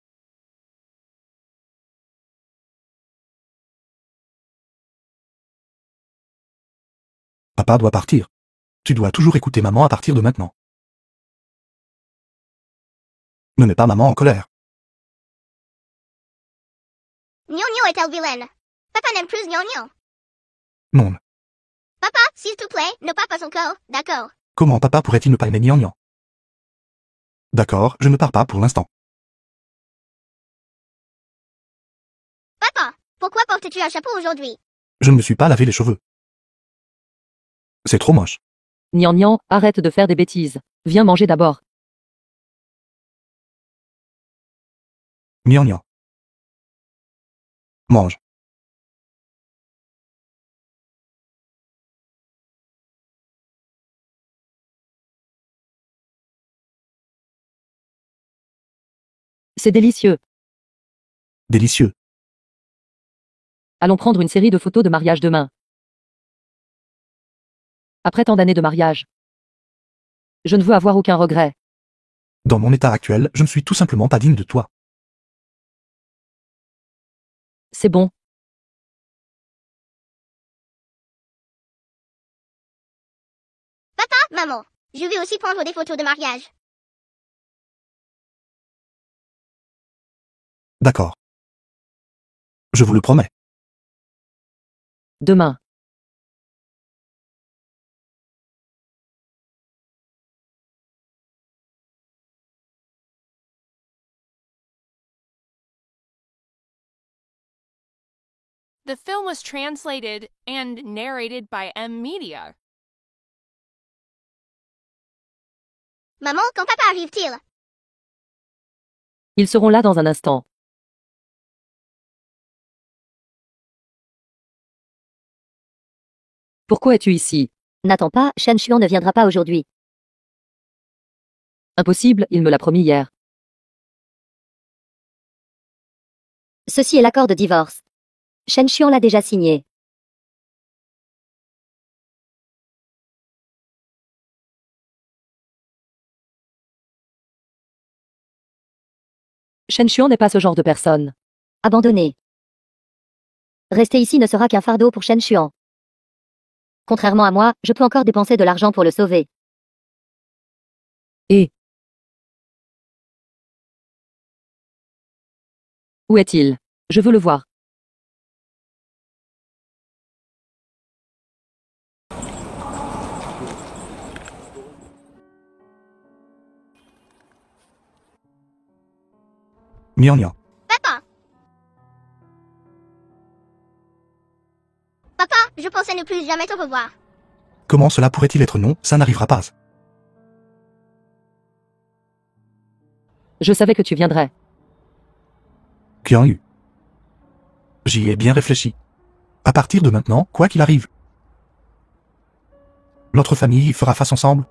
Papa doit partir. Tu dois toujours écouter maman à partir de maintenant. Ne mets pas maman en colère. Gnagnan est-elle vilaine? Papa n'aime plus Gnagnan. Non. Papa, s'il te plaît, ne pas son corps, d'accord? Comment papa pourrait-il ne pas aimer Mian? D'accord, je ne pars pas pour l'instant. Papa, pourquoi portes-tu un chapeau aujourd'hui? Je ne me suis pas lavé les cheveux. C'est trop moche. Nian, arrête de faire des bêtises. Viens manger d'abord. Mian. Mange. C'est délicieux. Délicieux. Allons prendre une série de photos de mariage demain. Après tant d'années de mariage. Je ne veux avoir aucun regret. Dans mon état actuel, je ne suis tout simplement pas digne de toi. C'est bon. Papa, maman, je vais aussi prendre des photos de mariage. D'accord. Je vous le promets. Demain. The film was translated and narrated by M Media. Maman, quand papa arrive-t-il? Ils seront là dans un instant. Pourquoi es-tu ici? N'attends pas, Shen Xuan ne viendra pas aujourd'hui. Impossible, il me l'a promis hier. Ceci est l'accord de divorce. Shen Xuan l'a déjà signé. Shen Xuan n'est pas ce genre de personne. Abandonné. Rester ici ne sera qu'un fardeau pour Shen Xuan. Contrairement à moi, je peux encore dépenser de l'argent pour le sauver. Et où est-il? Je veux le voir. Mian. Papa! Papa, je pensais ne plus jamais te revoir. Comment cela pourrait-il être non? Ça n'arrivera pas. Je savais que tu viendrais. Qianyu. J'y ai bien réfléchi. À partir de maintenant, quoi qu'il arrive, notre famille fera face ensemble.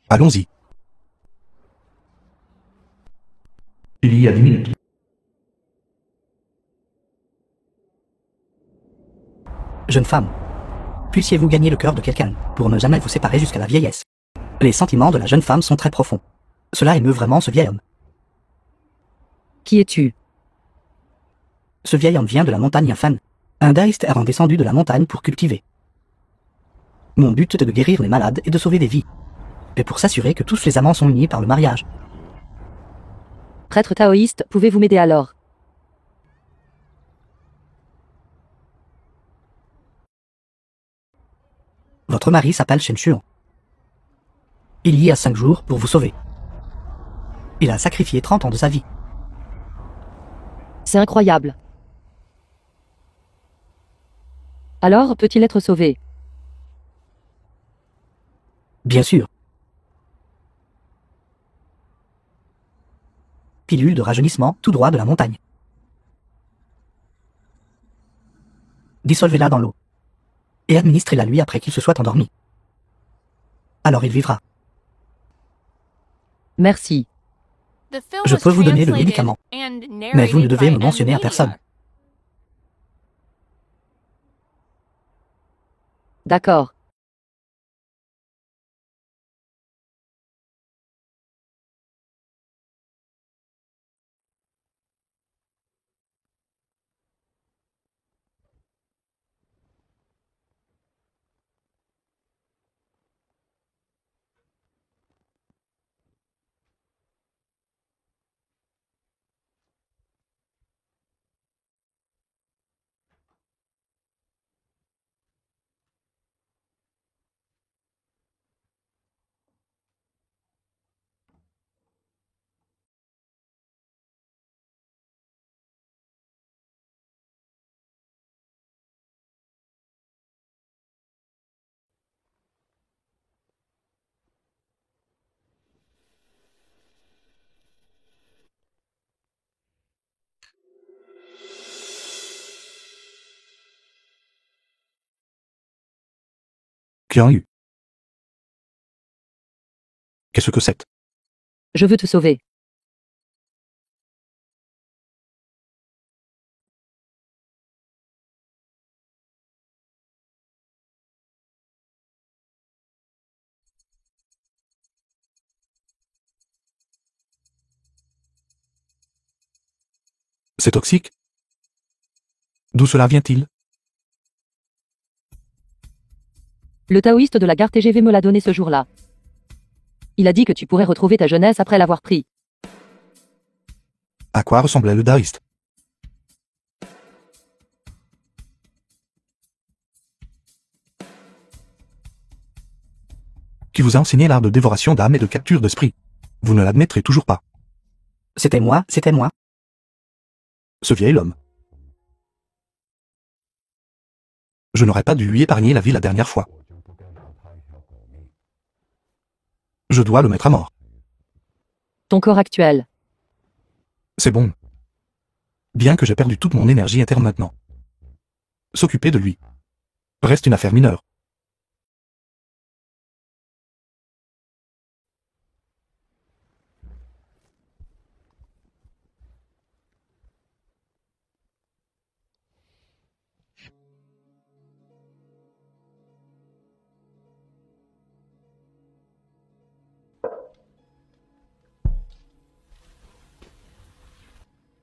Allons-y. Il y a 10 minutes. Jeune femme, puissiez-vous gagner le cœur de quelqu'un, pour ne jamais vous séparer jusqu'à la vieillesse. Les sentiments de la jeune femme sont très profonds. Cela émeut vraiment ce vieil homme. Qui es-tu? Ce vieil homme vient de la montagne Yafan. Un daïste errant descendu de la montagne pour cultiver. Mon but est de guérir les malades et de sauver des vies. Et pour s'assurer que tous les amants sont unis par le mariage. Prêtre taoïste, pouvez-vous m'aider alors? Votre mari s'appelle Shen Xuan. Il y a 5 jours pour vous sauver. Il a sacrifié 30 ans de sa vie. C'est incroyable. Alors, peut-il être sauvé? Bien sûr. Pilule de rajeunissement tout droit de la montagne. Dissolvez-la dans l'eau. Et administrez-la lui après qu'il se soit endormi. Alors il vivra. The Merci. film Je was peux vous donner le translated médicament. and Mais vous ne narrated devez by me mentionner à M-Media. personne. D'accord. Qian Yu. Qu'est-ce que c'est? Je veux te sauver. C'est toxique? D'où cela vient-il? Le taoïste de la gare TGV me l'a donné ce jour-là. Il a dit que tu pourrais retrouver ta jeunesse après l'avoir pris. À quoi ressemblait le daoïste? Qui vous a enseigné l'art de dévoration d'âme et de capture d'esprit? Vous ne l'admettrez toujours pas. C'était moi, c'était moi. Ce vieil homme. Je n'aurais pas dû lui épargner la vie la dernière fois. Je dois le mettre à mort. Ton corps actuel. C'est bon. Bien que j'ai perdu toute mon énergie interne maintenant. S'occuper de lui reste une affaire mineure.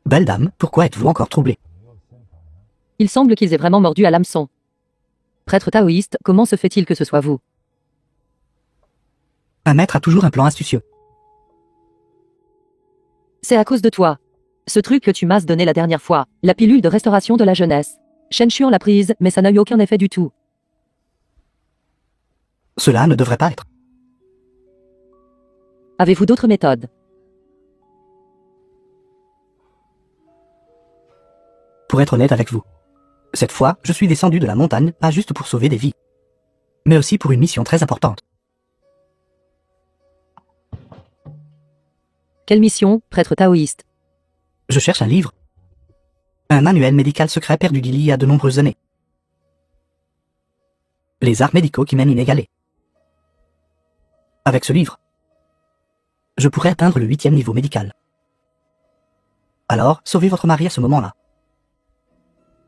Belle dame, pourquoi êtes-vous encore troublée? Il semble qu'ils aient vraiment mordu à l'hameçon. Prêtre taoïste, comment se fait-il que ce soit vous? Un maître a toujours un plan astucieux. C'est à cause de toi. Ce truc que tu m'as donné la dernière fois, la pilule de restauration de la jeunesse. Shen Xuan l'a prise, mais ça n'a eu aucun effet du tout. Cela ne devrait pas être. Avez-vous d'autres méthodes? Pour être honnête avec vous. Cette fois, je suis descendu de la montagne, pas juste pour sauver des vies, mais aussi pour une mission très importante. Quelle mission, prêtre taoïste? Je cherche un livre. Un manuel médical secret perdu d'il y a de nombreuses années. Les arts médicaux qui mènent inégalés. Avec ce livre, je pourrais atteindre le 8e niveau médical. Alors, sauvez votre mari à ce moment-là.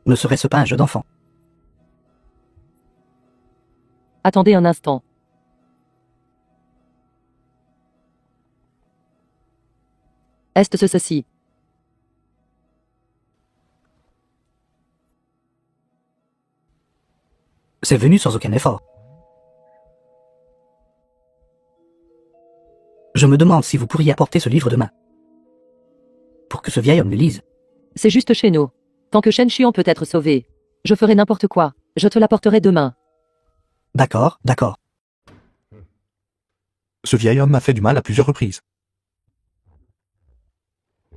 Ne serait-ce pas un jeu d'enfant? Attendez un instant. Est-ce ceci? C'est venu sans aucun effort. Je me demande si vous pourriez apporter ce livre demain. Pour que ce vieil homme le lise. C'est juste chez nous. Tant que Shen Xuan peut être sauvé, je ferai n'importe quoi. Je te l'apporterai demain. D'accord, d'accord. Ce vieil homme m'a fait du mal à plusieurs reprises.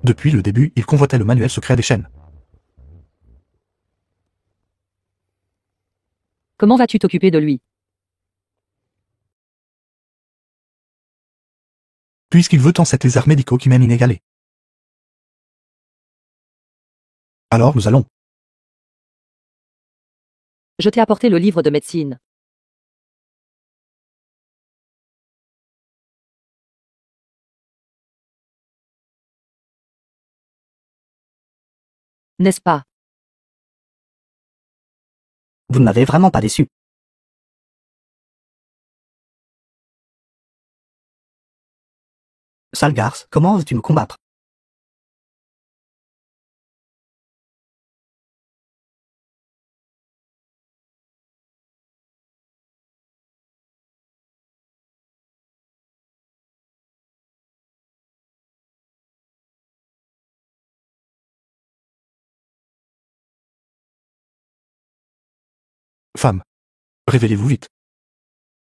Depuis le début, il convoitait le manuel secret des chaînes. Comment vas-tu t'occuper de lui? Puisqu'il veut tant cet lézard médicaux qui m'aime inégalé. Alors nous allons. Je t'ai apporté le livre de médecine. N'est-ce pas? Vous ne m'avez vraiment pas déçu. Sale garce, comment veux-tu me combattre? Femme. Révélez-vous vite.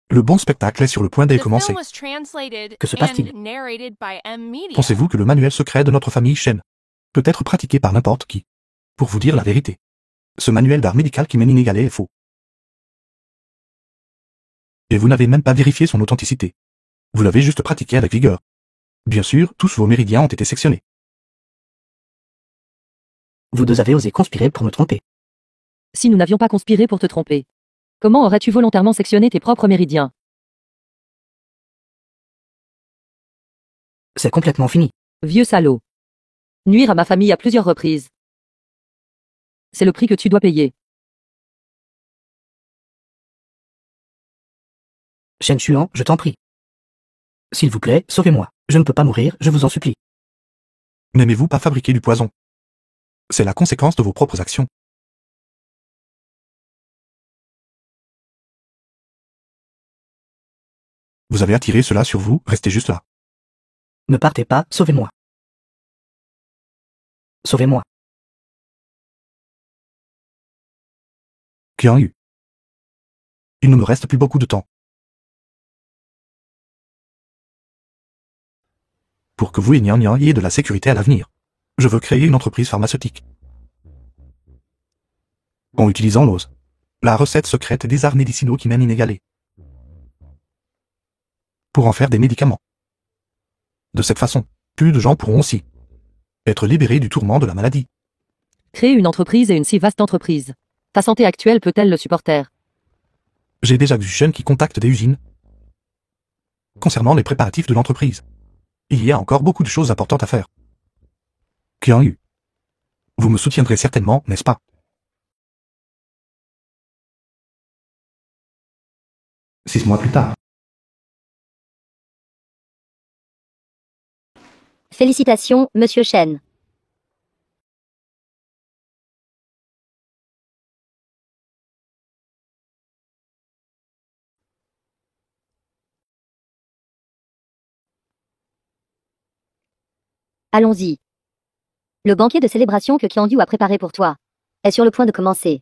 Le bon spectacle est sur le point The de film commencer. was translated Que se passe-t-il? and narrated by M Media. Pensez-vous que le manuel secret de notre famille Shen peut être pratiqué par n'importe qui? Pour vous dire la vérité. Ce manuel d'art médical qui m'est inégalé est faux. Et vous n'avez même pas vérifié son authenticité. Vous l'avez juste pratiqué avec vigueur. Bien sûr, tous vos méridiens ont été sectionnés. Vous deux avez osé conspirer pour me tromper. Si nous n'avions pas conspiré pour te tromper, comment aurais-tu volontairement sectionné tes propres méridiens? C'est complètement fini. Vieux salaud. Nuire à ma famille à plusieurs reprises. C'est le prix que tu dois payer. Shen Chuan, je t'en prie. S'il vous plaît, sauvez-moi. Je ne peux pas mourir, je vous en supplie. N'aimez-vous pas fabriquer du poison? C'est la conséquence de vos propres actions. Vous avez attiré cela sur vous, restez juste là. Ne partez pas, sauvez-moi. Sauvez-moi. Qian Yu. Il ne me reste plus beaucoup de temps. Pour que vous et Nian Nian ayez de la sécurité à l'avenir, je veux créer une entreprise pharmaceutique. En utilisant l'ose, la recette secrète des arts médicinaux qui m'aime inégalé. Pour en faire des médicaments. De cette façon, plus de gens pourront aussi être libérés du tourment de la maladie. Créer une entreprise et une si vaste entreprise. Ta santé actuelle peut-elle le supporter? J'ai déjà vu Shen qui contacte des usines concernant les préparatifs de l'entreprise. Il y a encore beaucoup de choses importantes à faire. Qian Yu. Vous me soutiendrez certainement, n'est-ce pas? 6 mois plus tard. Félicitations, Monsieur Shen. Allons-y. Le banquet de célébration que Qian Yu a préparé pour toi est sur le point de commencer.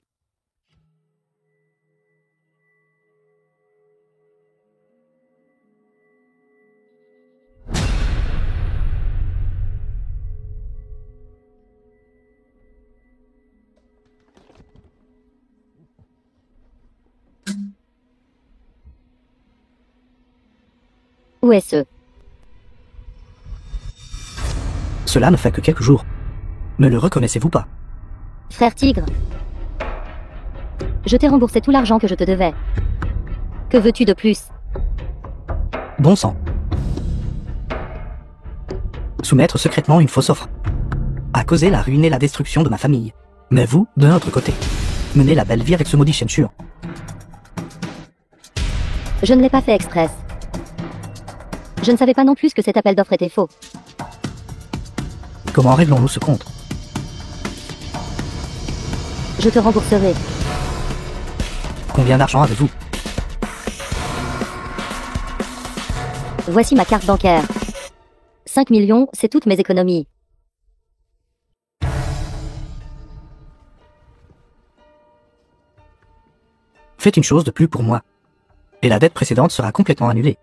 Où est-ce? Cela ne fait que quelques jours. Ne le reconnaissez-vous pas? Frère Tigre. Je t'ai remboursé tout l'argent que je te devais. Que veux-tu de plus? Bon sang. Soumettre secrètement une fausse offre a causé la ruine et la destruction de ma famille. Mais vous, de notre côté, menez la belle vie avec ce maudit Shen Chuan. Je ne l'ai pas fait express. Je ne savais pas non plus que cet appel d'offres était faux. Comment réglons-nous ce compte? Je te rembourserai. Combien d'argent avez-vous? Voici ma carte bancaire. 5 millions, c'est toutes mes économies. Faites une chose de plus pour moi. Et la dette précédente sera complètement annulée.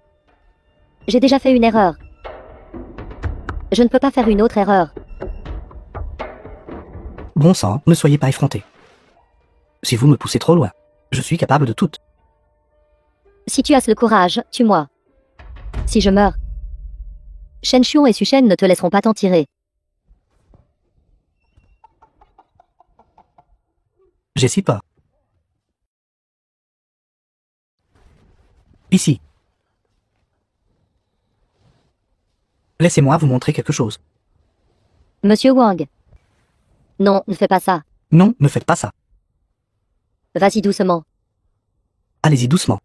J'ai déjà fait une erreur. Je ne peux pas faire une autre erreur. Bon sang, ne soyez pas effronté. Si vous me poussez trop loin, je suis capable de tout. Si tu as le courage, tue-moi. Si je meurs, Shen Xiong et Su Shen ne te laisseront pas t'en tirer. J'ai si peur. Ici. Laissez-moi vous montrer quelque chose. Monsieur Wang. Non, ne fais pas ça. Non, ne faites pas ça. Vas-y doucement. Allez-y doucement.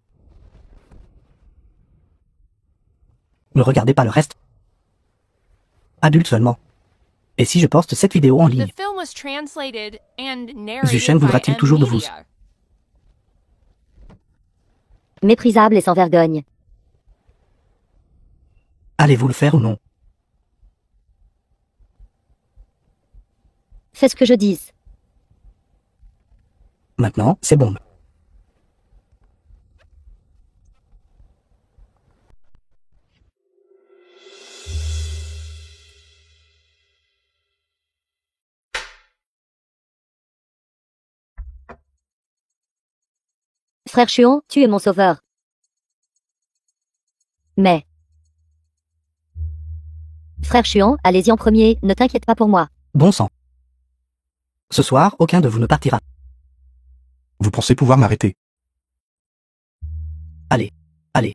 Ne regardez pas le reste. Adulte seulement. Et si je poste cette vidéo en The ligne, film was translated and narrated Zuchen by voudra-t-il M toujours de vous? Media. Méprisable et sans vergogne. allez-vous le faire ou non? Fais ce que je dis. Maintenant, c'est bon. Frère Chuon, tu es mon sauveur. Mais... Frère Chuon, allez-y en premier, ne t'inquiète pas pour moi. Bon sang. Ce soir, aucun de vous ne partira. Vous pensez pouvoir m'arrêter? Allez, allez.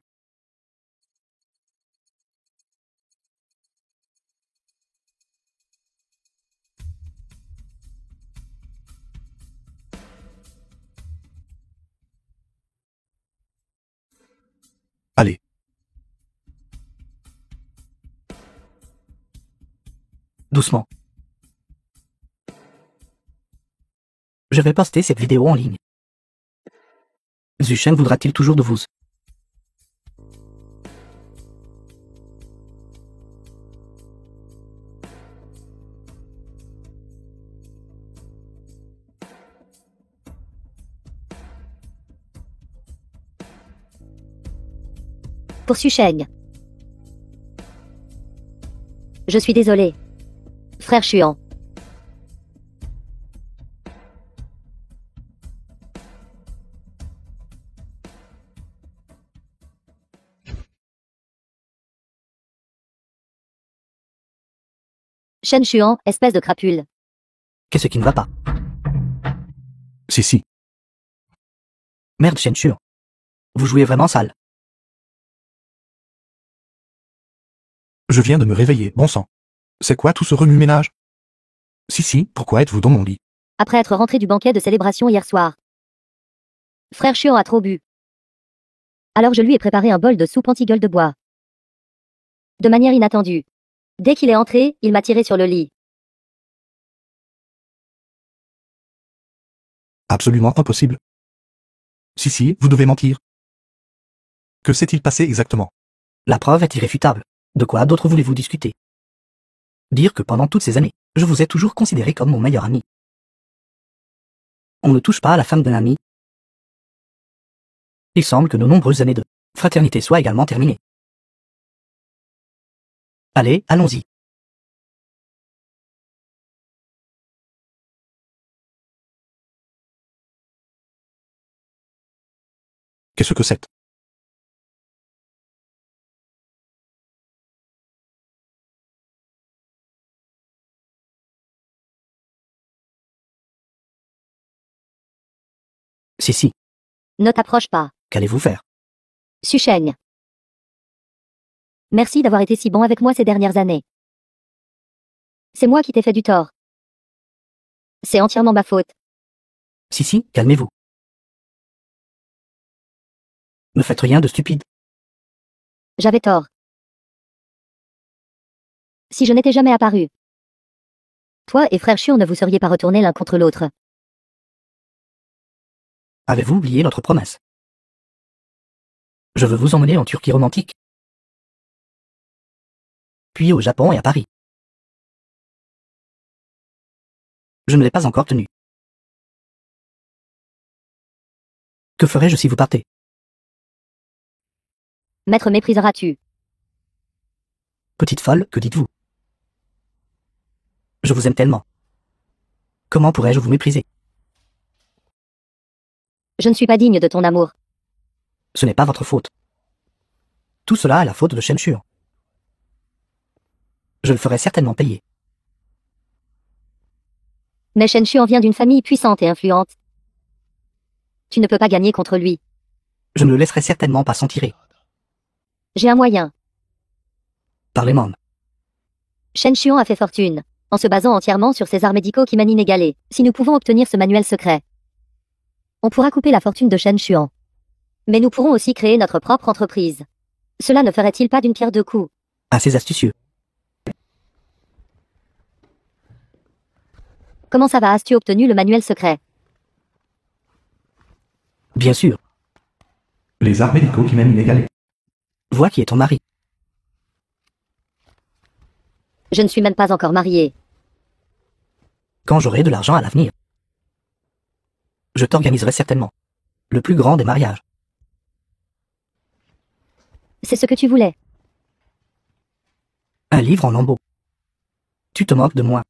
Allez. Doucement. Je vais poster cette vidéo en ligne. Zuchen voudra-t-il toujours de vous? Pour Su Sheng. Je suis désolé. Frère Chuan. Shen Chuan, espèce de crapule. Qu'est-ce qui ne va pas? Si. Merde, Shen Chuan. Vous jouez vraiment sale. Je viens de me réveiller, bon sang. C'est quoi tout ce remue-ménage? Si, pourquoi êtes-vous dans mon lit? Après être rentré du banquet de célébration hier soir. Frère Chuan a trop bu. Alors je lui ai préparé un bol de soupe anti-gueule de bois. De manière inattendue. Dès qu'il est entré, il m'a tiré sur le lit. Absolument impossible. Si, vous devez mentir. Que s'est-il passé exactement? La preuve est irréfutable. De quoi d'autre voulez-vous discuter? Dire que pendant toutes ces années, je vous ai toujours considéré comme mon meilleur ami. On ne touche pas à la femme d'un ami. Il semble que nos nombreuses années de fraternité soient également terminées. Allez, allons-y. Qu'est-ce que c'est? Si. Ne t'approche pas. Qu'allez-vous faire? Su Sheng. Merci d'avoir été si bon avec moi ces dernières années. C'est moi qui t'ai fait du tort. C'est entièrement ma faute. Si, calmez-vous. Ne faites rien de stupide. J'avais tort. Si je n'étais jamais apparu. Toi et frère Chuan ne vous seriez pas retournés l'un contre l'autre. Avez-vous oublié notre promesse? Je veux vous emmener en Turquie romantique. Puis au Japon et à Paris. Je ne l'ai pas encore tenu. Que ferais-je si vous partez? Maître mépriseras-tu? Petite folle, que dites-vous? Je vous aime tellement. Comment pourrais-je vous mépriser? Je ne suis pas digne de ton amour. Ce n'est pas votre faute. Tout cela est la faute de Shen Shuan. Je le ferai certainement payer. Mais Shen Shuan vient d'une famille puissante et influente. Tu ne peux pas gagner contre lui. Je ne le laisserai certainement pas s'en tirer. J'ai un moyen. Parlez-moi. Shen Shuan a fait fortune, en se basant entièrement sur ses arts médicaux qui mènent inégalés. Si nous pouvons obtenir ce manuel secret, on pourra couper la fortune de Shen Shuan. Mais nous pourrons aussi créer notre propre entreprise. Cela ne ferait-il pas d'une pierre deux coups? Assez astucieux. Comment ça va, as-tu obtenu le manuel secret? Bien sûr. Les arts médicaux qui mènent inégalés. Vois qui est ton mari. Je ne suis même pas encore mariée. Quand j'aurai de l'argent à l'avenir, je t'organiserai certainement le plus grand des mariages. C'est ce que tu voulais. Un livre en lambeaux. Tu te moques de moi.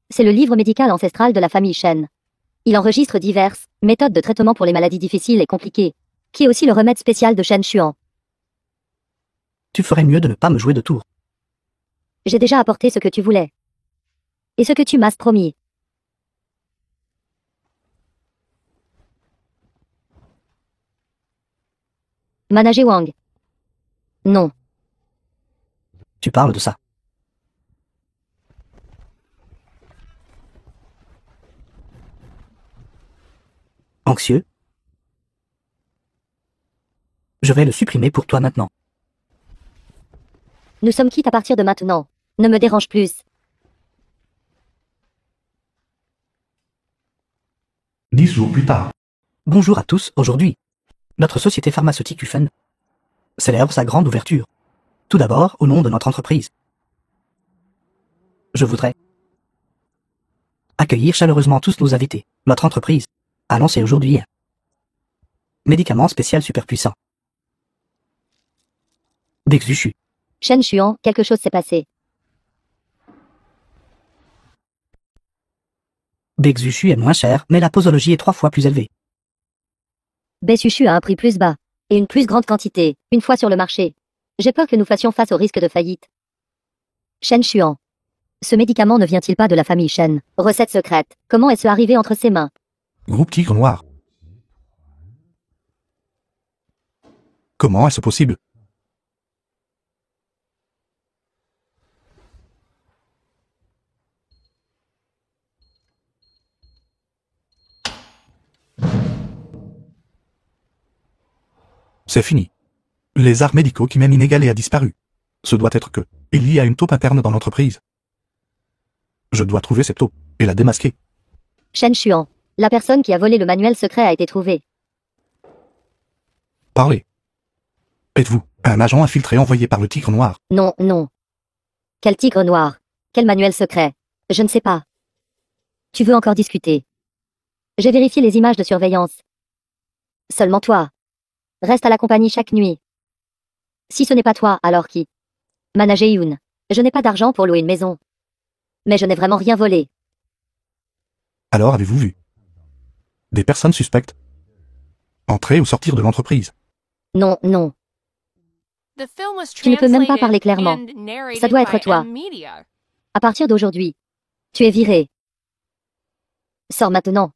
C'est le livre médical ancestral de la famille Shen. Il enregistre diverses méthodes de traitement pour les maladies difficiles et compliquées, qui est aussi le remède spécial de Shen Shuan. Tu ferais mieux de ne pas me jouer de tour. J'ai déjà apporté ce que tu voulais. Et ce que tu m'as promis. Manager Wang. Non. Tu parles de ça. Anxieux? Je vais le supprimer pour toi maintenant. Nous sommes quittes à partir de maintenant. Ne me dérange plus. 10 jours plus tard. Bonjour à tous, aujourd'hui, notre société pharmaceutique Ufen célèbre sa grande ouverture. Tout d'abord, au nom de notre entreprise. Je voudrais accueillir chaleureusement tous nos invités. Notre entreprise a lancé aujourd'hui un médicament spécial super puissant. Bexushu. Shen Shuan, quelque chose s'est passé. Bexushu est moins cher, mais la posologie est 3 fois plus élevée. Bessushu a un prix plus bas. Et une plus grande quantité, une fois sur le marché. J'ai peur que nous fassions face au risque de faillite. Shen Shuan. Ce médicament ne vient-il pas de la famille Shen? Recette secrète. Comment est-ce arrivé entre ses mains? Groupe Tigre Noir. Comment est-ce possible? C'est fini. Les arts médicaux qui mènent inégalés a disparu. Ce doit être que il y a une taupe interne dans l'entreprise. Je dois trouver cette taupe et la démasquer. Shen Shuan. La personne qui a volé le manuel secret a été trouvée. Parlez. Êtes-vous un agent infiltré envoyé par le Tigre Noir? Non, non. Quel tigre noir? Quel manuel secret? Je ne sais pas. Tu veux encore discuter? J'ai vérifié les images de surveillance. Seulement toi. Reste à la compagnie chaque nuit. Si ce n'est pas toi, alors qui? Manager Yoon. Je n'ai pas d'argent pour louer une maison. Mais je n'ai vraiment rien volé. Alors avez-vous vu des personnes suspectes entrer ou sortir de l'entreprise? Non, non. The film was Tu ne peux même pas parler translated clairement. and narrated Ça doit être by toi. M-Media. À partir d'aujourd'hui, tu es viré. Sors maintenant.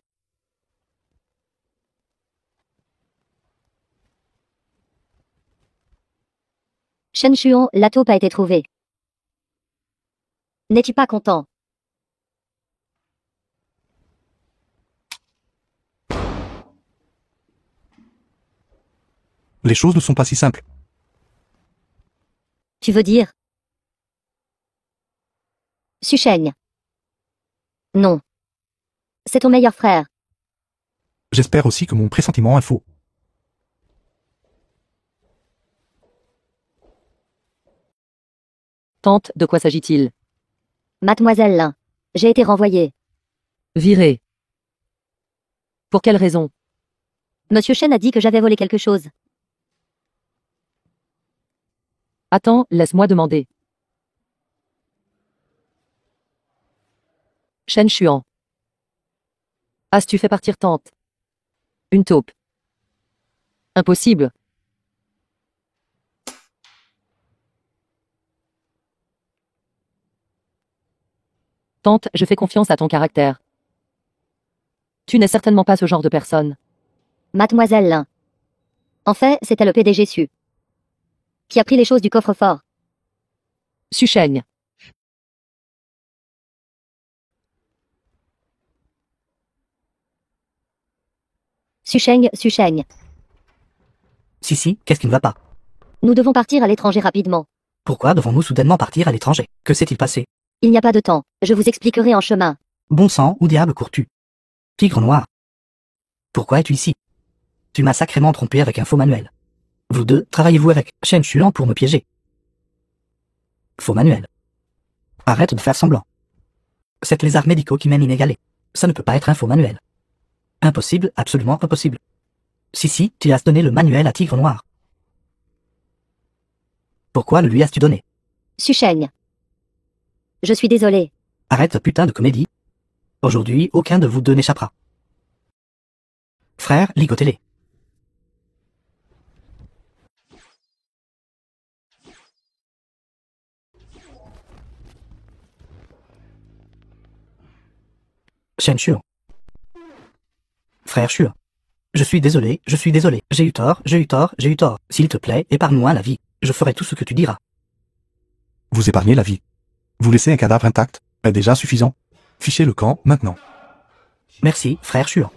Shen Shuan, la taupe a été trouvée. N'es-tu pas content? Les choses ne sont pas si simples. Tu veux dire? Susheng. Non. C'est ton meilleur frère. J'espère aussi que mon pressentiment est faux. Tante, de quoi s'agit-il? Mademoiselle Lin. J'ai été renvoyée. Viré. Pour quelle raison? Monsieur Shen a dit que j'avais volé quelque chose. Attends, laisse-moi demander. Shen Xuan. As-tu fait partir Tante? Une taupe. Impossible. Tante, je fais confiance à ton caractère. Tu n'es certainement pas ce genre de personne. Mademoiselle Lin. En fait, c'était le PDG Su. Qui a pris les choses du coffre-fort. Su Sheng. Su Sheng. Si, qu'est-ce qui ne va pas? Nous devons partir à l'étranger rapidement. Pourquoi devons-nous soudainement partir à l'étranger? Que s'est-il passé? Il n'y a pas de temps. Je vous expliquerai en chemin. Bon sang, où diable cours-tu? Tigre noir. Pourquoi es-tu ici? Tu m'as sacrément trompé avec un faux manuel. Vous deux, travaillez-vous avec Shen Xuan pour me piéger? Faux manuel. Arrête de faire semblant. C'est les arts médicaux qui mènent inégalés. Ça ne peut pas être un faux manuel. Impossible, absolument impossible. Si, tu as donné le manuel à Tigre Noir. Pourquoi le lui as-tu donné? Su Sheng. Je suis désolé. Arrête ce putain de comédie. Aujourd'hui, aucun de vous deux n'échappera. Frère, ligotez-les. Shen Xuan. Frère Xuan. Je suis désolé. J'ai eu tort. S'il te plaît, épargne-moi la vie. Je ferai tout ce que tu diras. Vous épargnez la vie. Vous laissez un cadavre intact est déjà suffisant. Fichez le camp, maintenant. Merci, frère Xuan.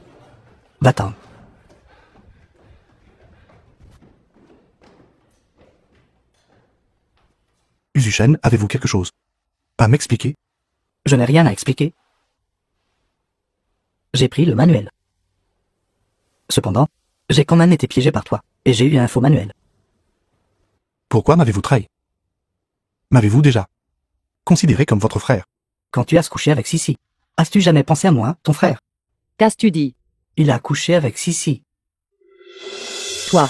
Va-t'en. Uzuchen, avez-vous quelque chose à m'expliquer? Je n'ai rien à expliquer. J'ai pris le manuel. Cependant, j'ai quand même été piégé par toi, et j'ai eu un faux manuel. Pourquoi m'avez-vous trahi? M'avez-vous déjà considéré comme votre frère? Quand tu as couché avec Sissi, as-tu jamais pensé à moi, ton frère? Qu'as-tu dit? Il a couché avec Sissi. Toi.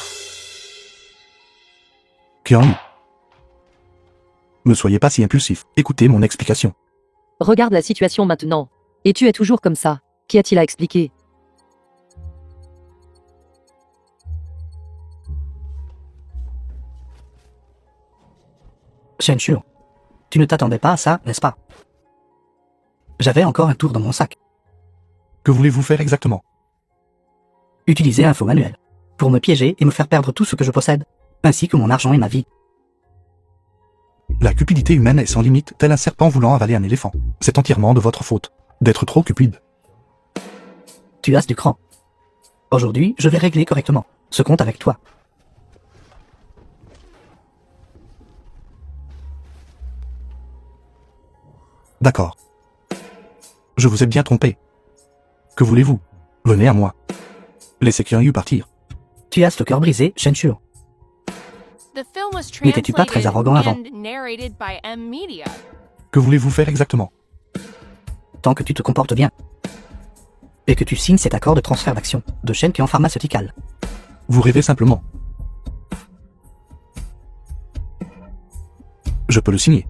Qianyu. Ne soyez pas si impulsif. Écoutez mon explication. Regarde la situation maintenant. Et tu es toujours comme ça. Qu'y a-t-il à expliquer? Shen Xuan, tu ne t'attendais pas à ça, n'est-ce pas? J'avais encore un tour dans mon sac. Que voulez-vous faire exactement? Utiliser un faux manuel. Pour me piéger et me faire perdre tout ce que je possède, ainsi que mon argent et ma vie. La cupidité humaine est sans limite, tel un serpent voulant avaler un éléphant. C'est entièrement de votre faute. D'être trop cupide. Tu as du cran. Aujourd'hui, je vais régler correctement ce compte avec toi. D'accord. Je vous ai bien trompé. Que voulez-vous? Venez à moi. Laissez Qianyu partir. Tu as le cœur brisé, Shen Xuan. The film was N'étais-tu pas très translated arrogant avant? and narrated by M Media. Que voulez-vous faire exactement? Tant que tu te comportes bien. Et que tu signes cet accord de transfert d'action de Shen Qian Pharmaceutical. Vous rêvez simplement. Je peux le signer.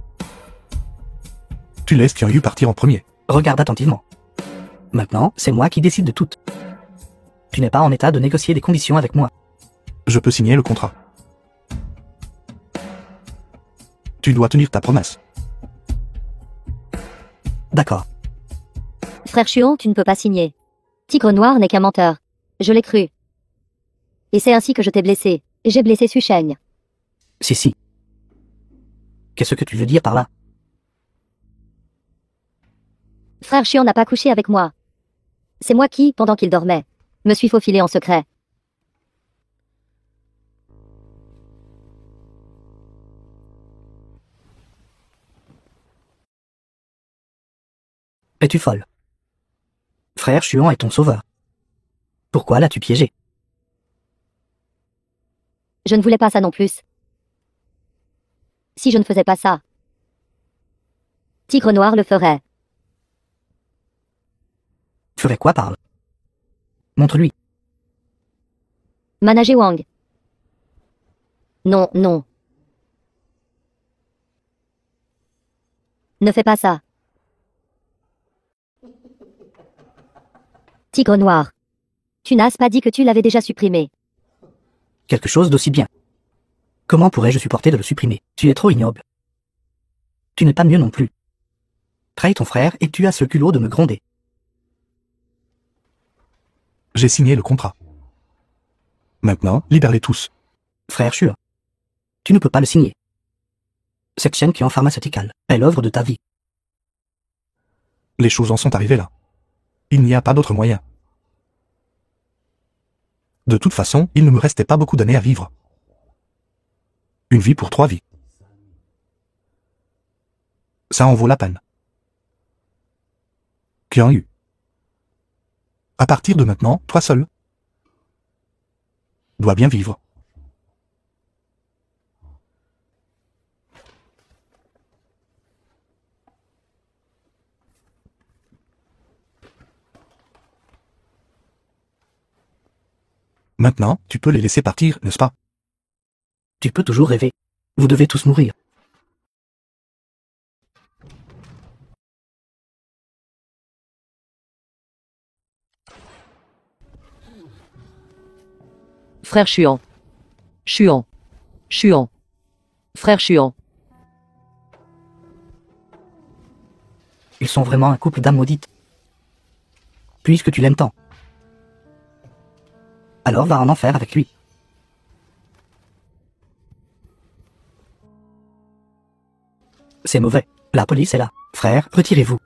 Tu laisses Qianyu partir en premier. Regarde attentivement. Maintenant, c'est moi qui décide de tout. Tu n'es pas en état de négocier des conditions avec moi. Je peux signer le contrat. Tu dois tenir ta promesse. D'accord. Frère Xuan, tu ne peux pas signer. Tigre Noir n'est qu'un menteur. Je l'ai cru. Et c'est ainsi que je t'ai blessé. J'ai blessé Su Sheng. Si. Qu'est-ce que tu veux dire par là? Frère Xuan n'a pas couché avec moi. C'est moi qui, pendant qu'il dormait, me suis faufilé en secret. Es-tu folle? Frère Xuan est ton sauveur. Pourquoi l'as-tu piégé? Je ne voulais pas ça non plus. Si je ne faisais pas ça, Tigre Noir le ferait. Ferais quoi, parle? Montre-lui. Manage Wang. Non. Ne fais pas ça. Tigre noir. Tu n'as pas dit que tu l'avais déjà supprimé. Quelque chose d'aussi bien. Comment pourrais-je supporter de le supprimer? Tu es trop ignoble. Tu n'es pas mieux non plus. Trahis ton frère et tu as ce culot de me gronder. J'ai signé le contrat. Maintenant, libère-les tous. Frère Shua. Tu ne peux pas le signer. Cette chaîne qui est en pharmaceutical est l'œuvre de ta vie. Les choses en sont arrivées là. Il n'y a pas d'autre moyen. De toute façon, il ne me restait pas beaucoup d'années à vivre. Une vie pour 3 vies. Ça en vaut la peine. Qui en eut. À partir de maintenant, toi seul dois bien vivre. Maintenant, tu peux les laisser partir, n'est-ce pas? Tu peux toujours rêver. Vous devez tous mourir. Frère Chuan. Chuan. Chuan. Frère Chuan. Ils sont vraiment un couple d'âmes maudites. Puisque tu l'aimes tant. Alors va en enfer avec lui. C'est mauvais. La police est là. Frère, retirez-vous.